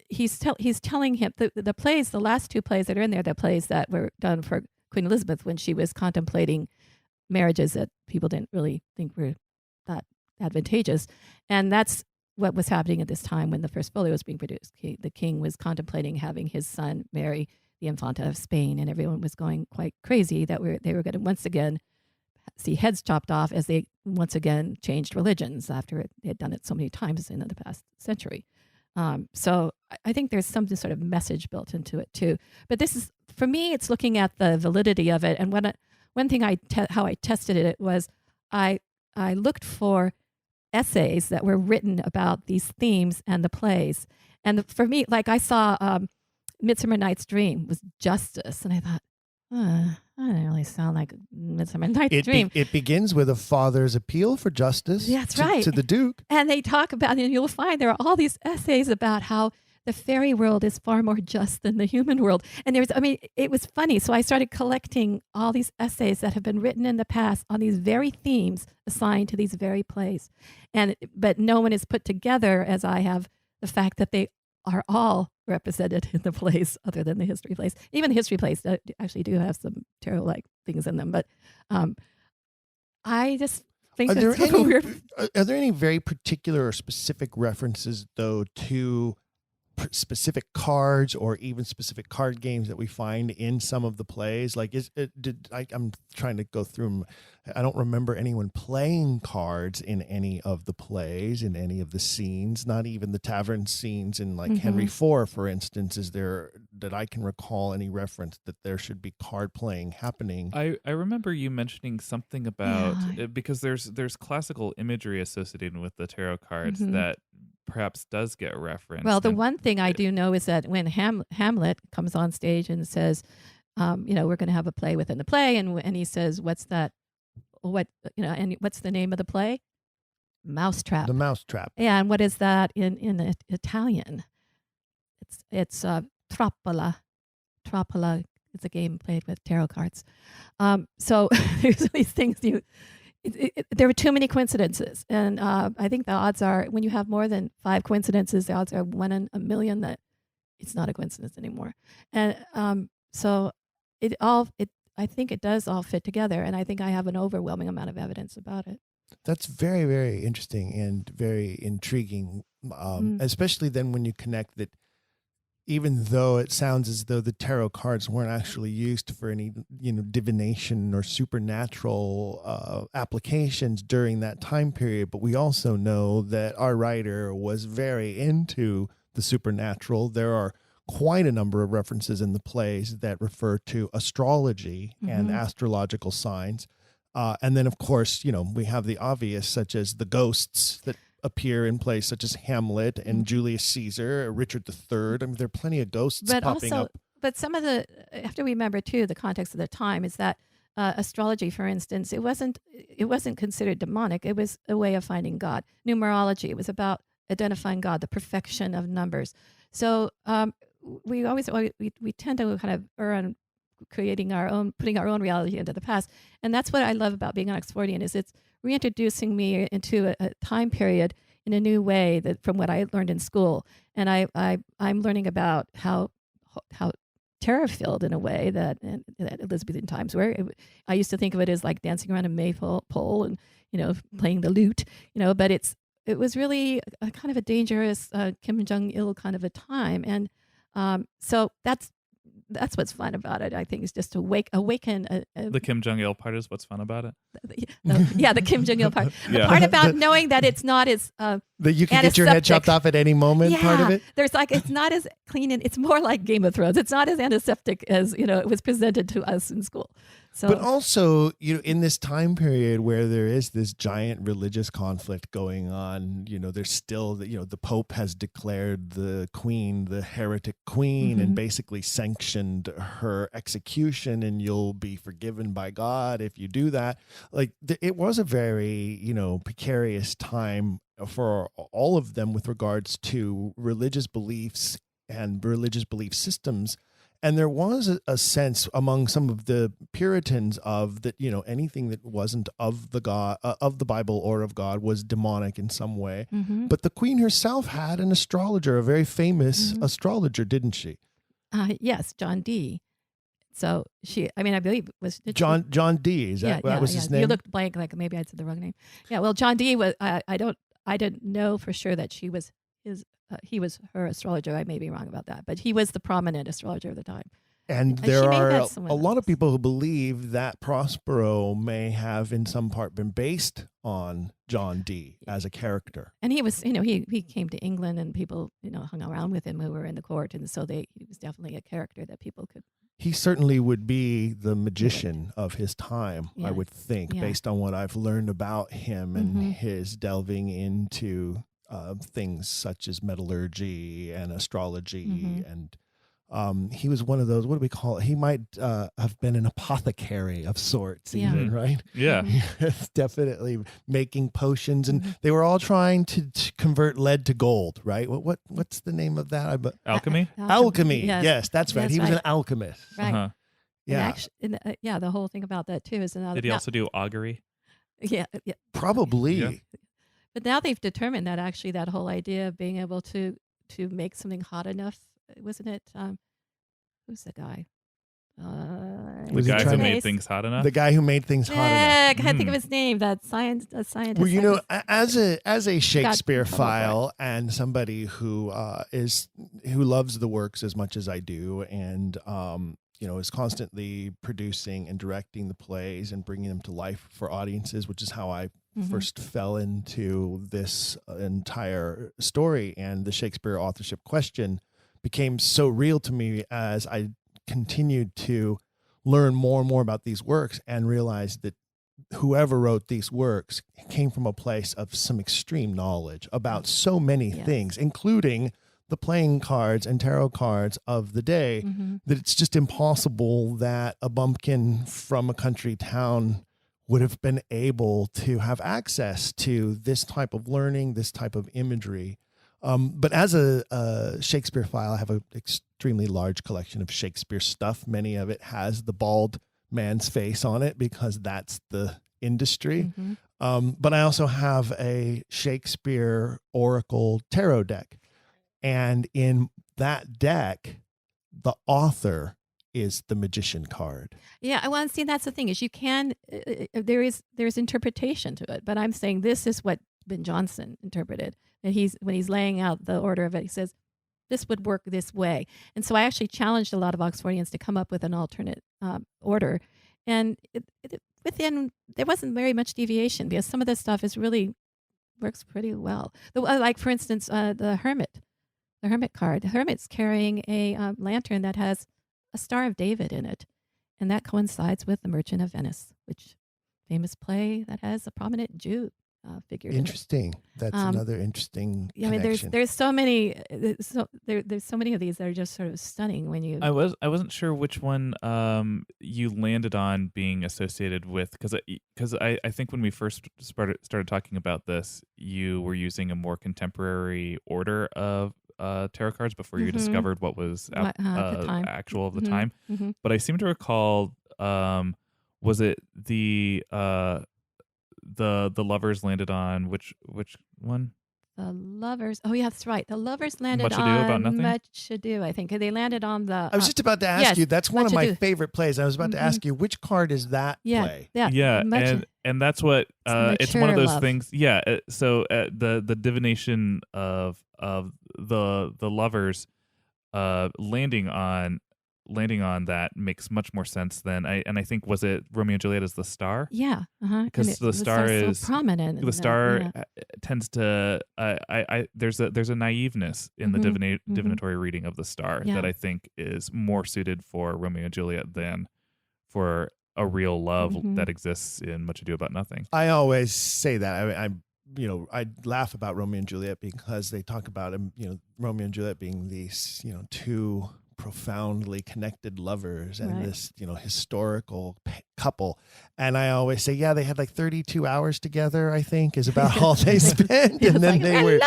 he's telling him the plays, the last two plays that are in there, the plays that were done for Queen Elizabeth when she was contemplating marriages that people didn't really think were that advantageous. And that's what was happening at this time when the first folio was being produced. The king was contemplating having his son marry the Infanta of Spain, and everyone was going quite crazy that they were going to once again see heads chopped off as they once again changed religions after they had done it so many times in the past century. So I think there's some sort of message built into it too. But this is, for me, it's looking at the validity of it. And one thing how I tested it was I looked for essays that were written about these themes and the plays. And for me, like I saw Midsummer Night's Dream was justice, and I thought, that doesn't really sound like Midsummer Night's Dream. It begins with a father's appeal for justice to the Duke. And they talk about, and you'll find there are all these essays about how the fairy world is far more just than the human world. And it was funny. So I started collecting all these essays that have been written in the past on these very themes assigned to these very plays. But no one is put together as I have the fact that they are all represented in the plays other than the history plays. Even the history plays actually do have some tarot-like things in them. But I just think that's weird. Are there any very particular or specific references, though, to specific cards or even specific card games that we find in some of the plays? Like, I'm trying to go through them. I don't remember anyone playing cards in any of the plays, in any of the scenes, not even the tavern scenes in Henry IV, for instance. Is there, that I can recall, any reference that there should be card playing happening? I remember you mentioning something about because there's classical imagery associated with the tarot cards that perhaps does get referenced. Well, the one thing I do know is that when Hamlet comes on stage and says, we're going to have a play within the play, and he says, what's that? And what's the name of the play? Mousetrap. The Mousetrap. Yeah, and what is that in Italian? It's trappola. Trappola is a game played with tarot cards. So there's these things there were too many coincidences, and I think the odds are when you have more than 5 coincidences, the odds are 1 in a million that it's not a coincidence anymore. And so I think it does all fit together, and I think I have an overwhelming amount of evidence about it. That's very, very interesting and very intriguing, especially then when you connect that even though it sounds as though the tarot cards weren't actually used for any, divination or supernatural applications during that time period, but we also know that our writer was very into the supernatural. There are quite a number of references in the plays that refer to astrology and astrological signs. And then, of course, we have the obvious, such as the ghosts that appear in plays such as Hamlet and Julius Caesar, Richard III. I mean, there are plenty of ghosts popping up. But some of you have to remember, too, the context of the time is that astrology, for instance, it wasn't considered demonic. It was a way of finding God. Numerology, it was about identifying God, the perfection of numbers. So we tend to kind of err on putting our own reality into the past. And that's what I love about being an Oxfordian, is it's reintroducing me into a time period in a new way that from what I learned in school. And I'm learning about how terror-filled in a way that Elizabethan times were. I used to think of it as like dancing around a maypole and, playing the lute, but it was really a kind of a dangerous Kim Jong-il kind of a time. And so that's what's fun about it, I think, is just to awaken. The Kim Jong-il part is what's fun about it. The Kim Jong-il part. The part about knowing that it's not as that you can get your head chopped off at any moment. Part of it. There's it's not as clean, and it's more like Game of Thrones. It's not as antiseptic as it was presented to us in school. So, but also, in this time period where there is this giant religious conflict going on, there's still the Pope has declared the Queen the heretic queen and basically sanctioned her execution, and you'll be forgiven by God if you do that. Like it was a very precarious time for all of them with regards to religious beliefs and religious belief systems. And there was a sense among some of the Puritans of that, anything that wasn't of the God, of the Bible or of God was demonic in some way. But the Queen herself had an astrologer, a very famous astrologer, didn't she? Yes, John Dee. So I believe it was John Dee. Is that was his name? You looked blank, like maybe I said the wrong name. Yeah, well, John Dee was. I didn't know for sure that she was his. He was her astrologer. I may be wrong about that, but he was the prominent astrologer of the time. And there are a lot of people who believe that Prospero may have in some part been based on John Dee as a character. And he was, he came to England and people, hung around with him who were in the court. And so he was definitely a character that people could. He certainly would be the magician of his time, I would think, based on what I've learned about him and his delving into things such as metallurgy and astrology. And he was one of those, what do we call it? He might have been an apothecary of sorts, even, right? Yeah. Definitely making potions. And they were all trying to convert lead to gold, right? What's the name of that? Alchemy? Alchemy. Yes, that's right. He was an alchemist. Right. Uh-huh. Yeah. And actually, the whole thing about that, too, is another. Did he also do augury? Yeah. Probably. Yeah. But now they've determined that actually that whole idea of being able to make something hot enough, wasn't it? Who's the guy? The guy who made things hot enough? The guy who made things hot enough. I can't think of his name. That scientist. Well, as a Shakespeare file and somebody who loves the works as much as I do, and is constantly producing and directing the plays and bringing them to life for audiences, which is how I first fell into this entire story. And the Shakespeare authorship question became so real to me as I continued to learn more and more about these works and realized that whoever wrote these works came from a place of some extreme knowledge about so many things, including the playing cards and tarot cards of the day, that it's just impossible that a bumpkin from a country town would have been able to have access to this type of learning, this type of imagery. But as a Shakespeare file, I have an extremely large collection of Shakespeare stuff. Many of it has the bald man's face on it because that's the industry. But I also have a Shakespeare Oracle tarot deck. And in that deck, the author is the magician card. Yeah, well, see, that's the thing is you can there's interpretation to it, but I'm saying this is what Ben Jonson interpreted. And when he's laying out the order of it, he says this would work this way. And so I actually challenged a lot of Oxfordians to come up with an alternate order, and there wasn't very much deviation because some of this stuff really works pretty well. Like for instance, the Hermit card. The Hermit's carrying a lantern that has a Star of David in it. And that coincides with The Merchant of Venice, which famous play that has a prominent Jew figure in it. Interesting. That's another interesting connection. I mean, there's so many there's so many of these that are just sort of stunning when you. I wasn't sure which one you landed on being associated with because I think when we first started talking about this, you were using a more contemporary order of tarot cards before you discovered what was actual of the time. But I seem to recall, was it the Lovers landed on which one? The Lovers. Oh, yeah, that's right. The Lovers landed Much Ado on About Nothing? Much Ado, I think. They landed on the. I was just about to ask you. That's one of my favorite plays. I was about to ask you, which card is that play? Yeah, and that's what it's one of those things. Yeah, so the divination of the Lovers landing on that makes much more sense than I think was it Romeo and Juliet as the star? Yeah, because the star is so prominent. The star tends to there's a naiveness in the divinatory reading of the star that I think is more suited for Romeo and Juliet than for a real love that exists in Much Ado About Nothing. I always say that. I laugh about Romeo and Juliet because they talk about Romeo and Juliet being these two profoundly connected lovers and this historical couple, and I always say they had like 32 hours together, I think, is about all they spent, and then they're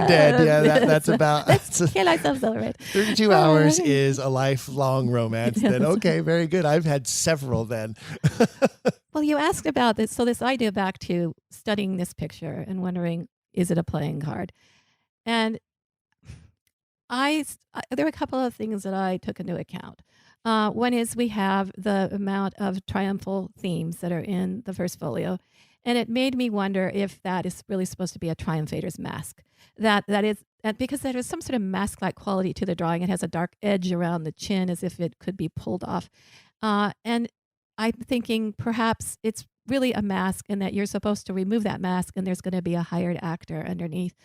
dead. That's about let's kill ourselves already. 32 hours is a lifelong romance. Then okay, very good. I've had several then. Well, you asked about this, so this idea back to studying this picture and wondering, is it a playing card? And there were a couple of things that I took into account. One is we have the amount of triumphal themes that are in the first folio, and it made me wonder if that is really supposed to be a triumphator's mask. That is because there is some sort of mask-like quality to the drawing. It has a dark edge around the chin, as if it could be pulled off, and I'm thinking perhaps it's really a mask, and that you're supposed to remove that mask, and there's going to be a hired actor underneath.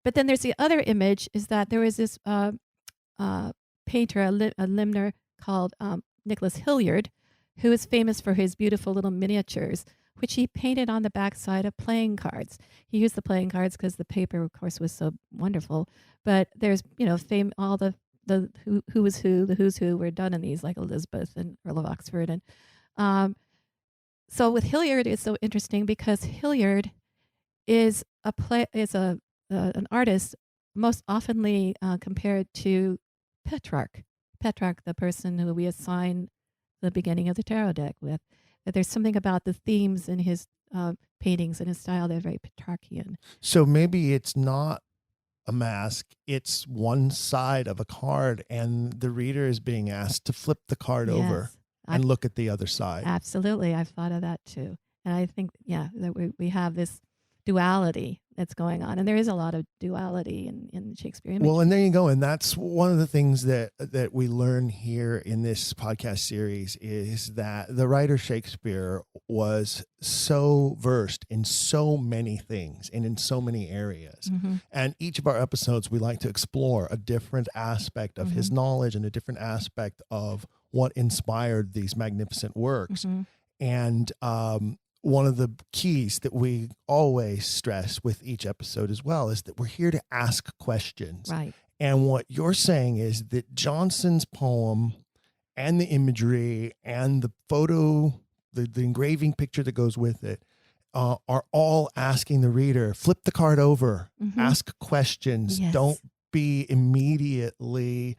But then there's the other image, is that there was this painter, a limner called Nicholas Hilliard, who is famous for his beautiful little miniatures, which he painted on the backside of playing cards. He used the playing cards because the paper, of course, was so wonderful. But there's, fame, all the who was who, the who's who were done in these, like Elizabeth and Earl of Oxford. And so with Hilliard, it's so interesting because Hilliard is an artist most oftenly compared to Petrarch, the person who we assign the beginning of the tarot deck with. That there's something about the themes in his paintings and his style that are very Petrarchian. So maybe it's not a mask, it's one side of a card, and the reader is being asked to flip the card over and look at the other side. Absolutely. I've thought of that too. And I think, that we have this duality that's going on, and there is a lot of duality in Shakespeare imagery. Well, and there you go, and that's one of the things that we learn here in this podcast series is that the writer Shakespeare was so versed in so many things and in so many areas, and each of our episodes we like to explore a different aspect of his knowledge and a different aspect of what inspired these magnificent works. And one of the keys that we always stress with each episode as well is that we're here to ask questions. Right. And what you're saying is that Jonson's poem and the imagery and the photo, the engraving picture that goes with it, are all asking the reader, flip the card over, ask questions. Yes. Don't be immediately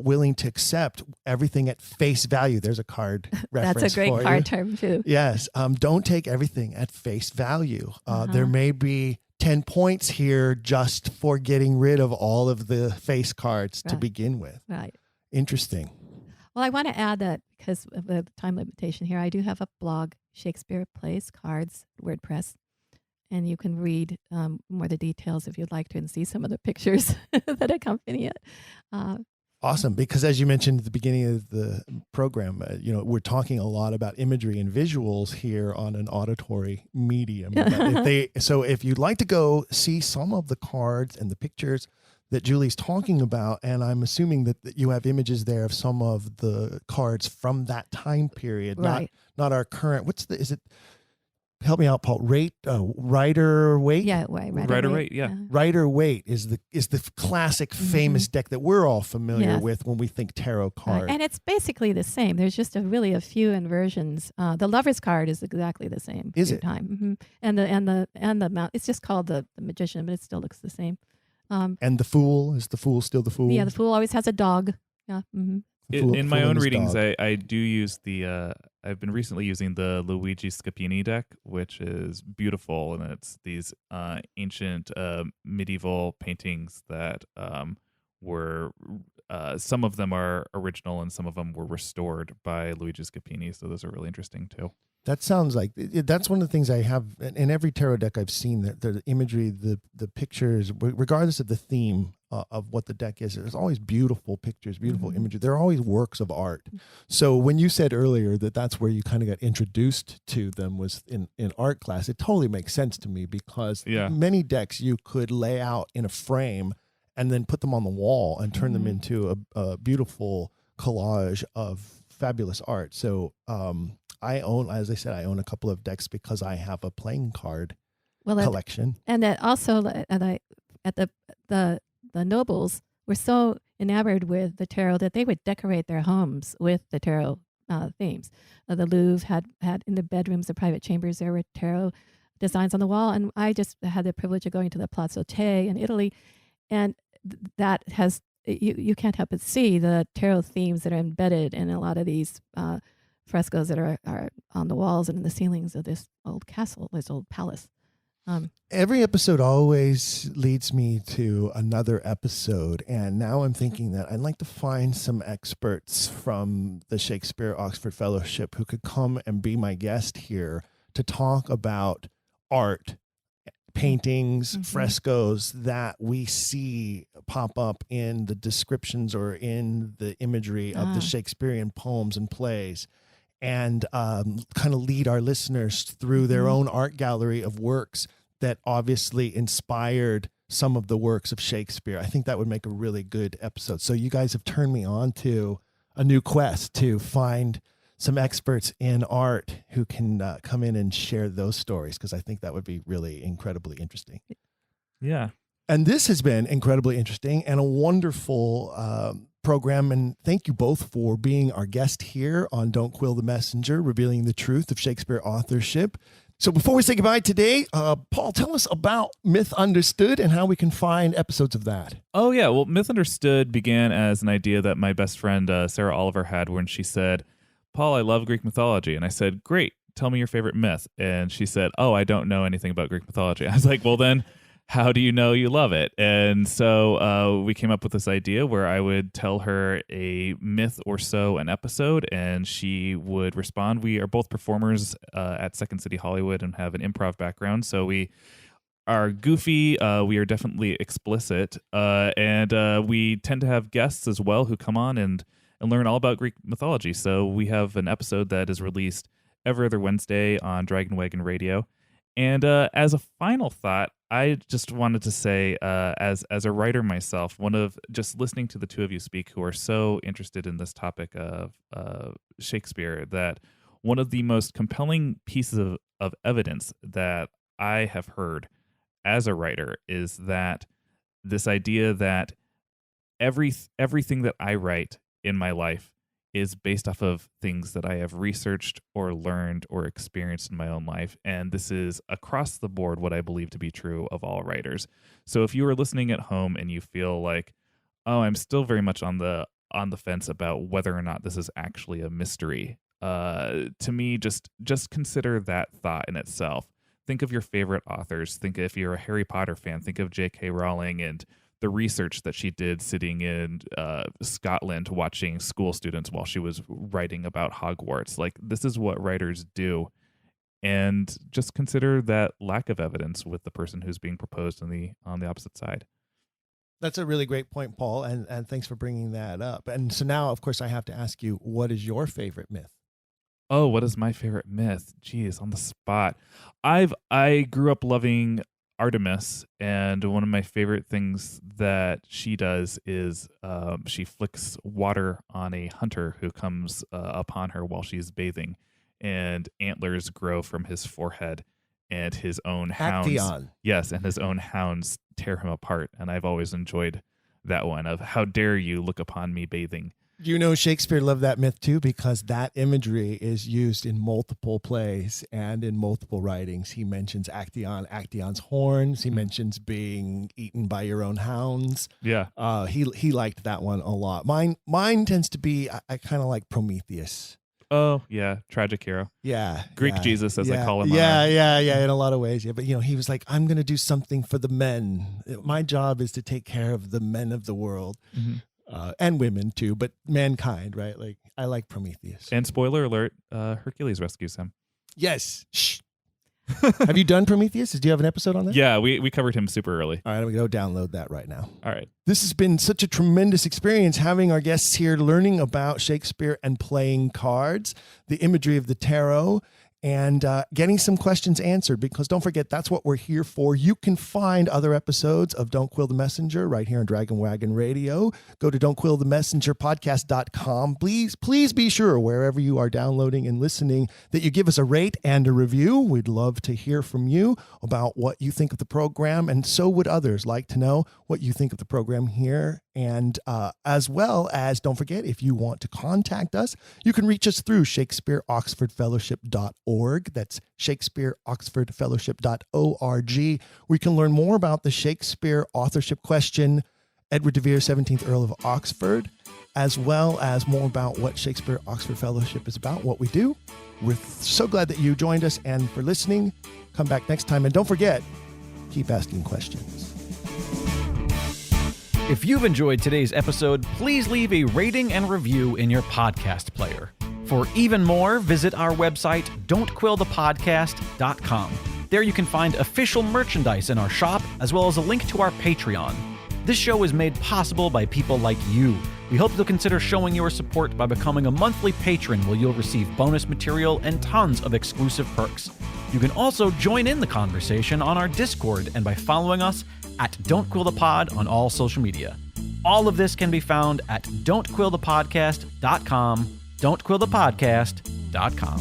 willing to accept everything at face value. There's a card reference. That's a great for card you. term too. Yes. Don't take everything at face value. There may be 10 points here just for getting rid of all of the face cards to begin with. Right. Interesting. Well, I want to add that because of the time limitation here, I do have a blog, Shakespeare Plays Cards, WordPress, and you can read more of the details if you'd like to and see some of the pictures that accompany it. Awesome, because as you mentioned at the beginning of the program, we're talking a lot about imagery and visuals here on an auditory medium. So if you'd like to go see some of the cards and the pictures that Julie's talking about, and I'm assuming that you have images there of some of the cards from that time period, right. not our current. Help me out, Paul. Rider Waite. Yeah, Rider Waite. Yeah. Rider Waite is the classic famous deck that we're all familiar with when we think tarot card. And it's basically the same. There's just really a few inversions. The Lover's card is exactly the same. Is it? Time. And the mount. It's just called the Magician, but it still looks the same. And the Fool, is the Fool still the Fool? Yeah, the Fool always has a dog. Yeah. Mm-hmm. In my own readings, I do use I've been recently using the Luigi Scapini deck, which is beautiful, and it's these ancient medieval paintings that were some of them are original and some of them were restored by Luigi Scapini, so those are really interesting too. That sounds like that's one of the things I have in every tarot deck I've seen. That the imagery, the pictures, regardless of the theme of what the deck is, there's always beautiful pictures, beautiful imagery. They're always works of art. So when you said earlier that that's where you kind of got introduced to them was in art class, it totally makes sense to me because many decks you could lay out in a frame and then put them on the wall and turn them into a beautiful collage of fabulous art. So I own a couple of decks because I have a playing card collection. And that also, at the nobles were so enamored with the tarot that they would decorate their homes with the tarot themes. The Louvre had in the bedrooms, the private chambers, there were tarot designs on the wall. And I just had the privilege of going to the Palazzo Te in Italy, and that has you can't help but see the tarot themes that are embedded in a lot of these frescoes that are on the walls and in the ceilings of this old castle, this old palace. Every episode always leads me to another episode, and now I'm thinking that I'd like to find some experts from the Shakespeare Oxford Fellowship who could come and be my guest here to talk about art, paintings, frescoes that we see pop up in the descriptions or in the imagery of the Shakespearean poems and plays, and kind of lead our listeners through their own art gallery of works that obviously inspired some of the works of Shakespeare. I think that would make a really good episode. So you guys have turned me on to a new quest to find some experts in art who can come in and share those stories, because I think that would be really incredibly interesting. Yeah. And this has been incredibly interesting and a wonderful program. And thank you both for being our guest here on Don't Quill the Messenger, revealing the truth of Shakespeare authorship. So before we say goodbye today, Paul, tell us about Mythunderstood and how we can find episodes of that. Oh, yeah. Well, Mythunderstood began as an idea that my best friend Sarah Oliver had when she said, Paul, I love Greek mythology. And I said, great, tell me your favorite myth. And she said, oh, I don't know anything about Greek mythology. I was like, well, then how do you know you love it? And so we came up with this idea where I would tell her a myth or so an episode, and she would respond. We are both performers at Second City Hollywood and have an improv background. So we are goofy. We are definitely explicit. And we tend to have guests as well who come on and learn all about Greek mythology. So we have an episode that is released every other Wednesday on Dragon Wagon Radio. And as a final thought, I just wanted to say, as a writer myself, one of just listening to the two of you speak who are so interested in this topic of Shakespeare, that one of the most compelling pieces of evidence that I have heard as a writer is that this idea that everything that I write in my life is based off of things that I have researched or learned or experienced in my own life. And this is across the board what I believe to be true of all writers. So if you are listening at home and you feel like, oh, I'm still very much on the on the fence about whether or not this is actually a mystery. To me, just consider that thought in itself. Think of your favorite authors. Think if you're a Harry Potter fan, think of J.K. Rowling and the research that she did sitting in Scotland watching school students while she was writing about Hogwarts. Like, this is what writers do. And just consider that lack of evidence with the person who's being proposed on the opposite side. That's a really great point, Paul, and thanks for bringing that up. And so now, of course, I have to ask you, what is your favorite myth? Oh, what is my favorite myth? Geez, on the spot. I grew up loving Artemis, and one of my favorite things that she does is she flicks water on a hunter who comes upon her while she's bathing, and antlers grow from his forehead, and his own hounds. Actaeon. Yes, and his own hounds tear him apart. And I've always enjoyed that one of, how dare you look upon me bathing. You know, Shakespeare loved that myth too, because that imagery is used in multiple plays and in multiple writings. He mentions Actaeon, Actaeon's horns. He mentions being eaten by your own hounds. Yeah. He liked that one a lot. Mine tends to be, I kind of like Prometheus. Oh, yeah. Tragic hero. Yeah. Greek yeah, Jesus, as I call him. Yeah, in a lot of ways. Yeah. But, he was like, I'm going to do something for the men. My job is to take care of the men of the world. Mm-hmm. And women too, but mankind, right? Like, I like Prometheus. And spoiler alert, Hercules rescues him. Yes. Shh. Have you done Prometheus? Do you have an episode on that? Yeah, we covered him super early. All right, I'm going to go download that right now. All right. This has been such a tremendous experience having our guests here learning about Shakespeare and playing cards, the imagery of the tarot, and getting some questions answered, because don't forget, that's what we're here for. You can find other episodes of Don't Quill the Messenger right here on Dragon Wagon Radio. Go to don'tquillthemessengerpodcast.com. Please be sure, wherever you are downloading and listening, that you give us a rate and a review. We'd love to hear from you about what you think of the program, and so would others like to know what you think of the program here. And as well as, don't forget, if you want to contact us, you can reach us through ShakespeareOxfordFellowship.org. That's ShakespeareOxfordFellowship.org. We can learn more about the Shakespeare authorship question, Edward de Vere, 17th Earl of Oxford, as well as more about what Shakespeare Oxford Fellowship is about, what we do. We're so glad that you joined us, and for listening. Come back next time. And don't forget, keep asking questions. If you've enjoyed today's episode, please leave a rating and review in your podcast player. For even more, visit our website, don'tquillthepodcast.com. There you can find official merchandise in our shop, as well as a link to our Patreon. This show is made possible by people like you. We hope you'll consider showing your support by becoming a monthly patron, where you'll receive bonus material and tons of exclusive perks. You can also join in the conversation on our Discord and by following us at Don't Quill the Pod on all social media. All of this can be found at don'tquillthepodcast.com, don'tquillthepodcast.com.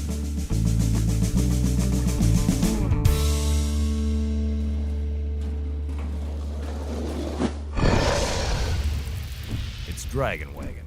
It's Dragon Wagon.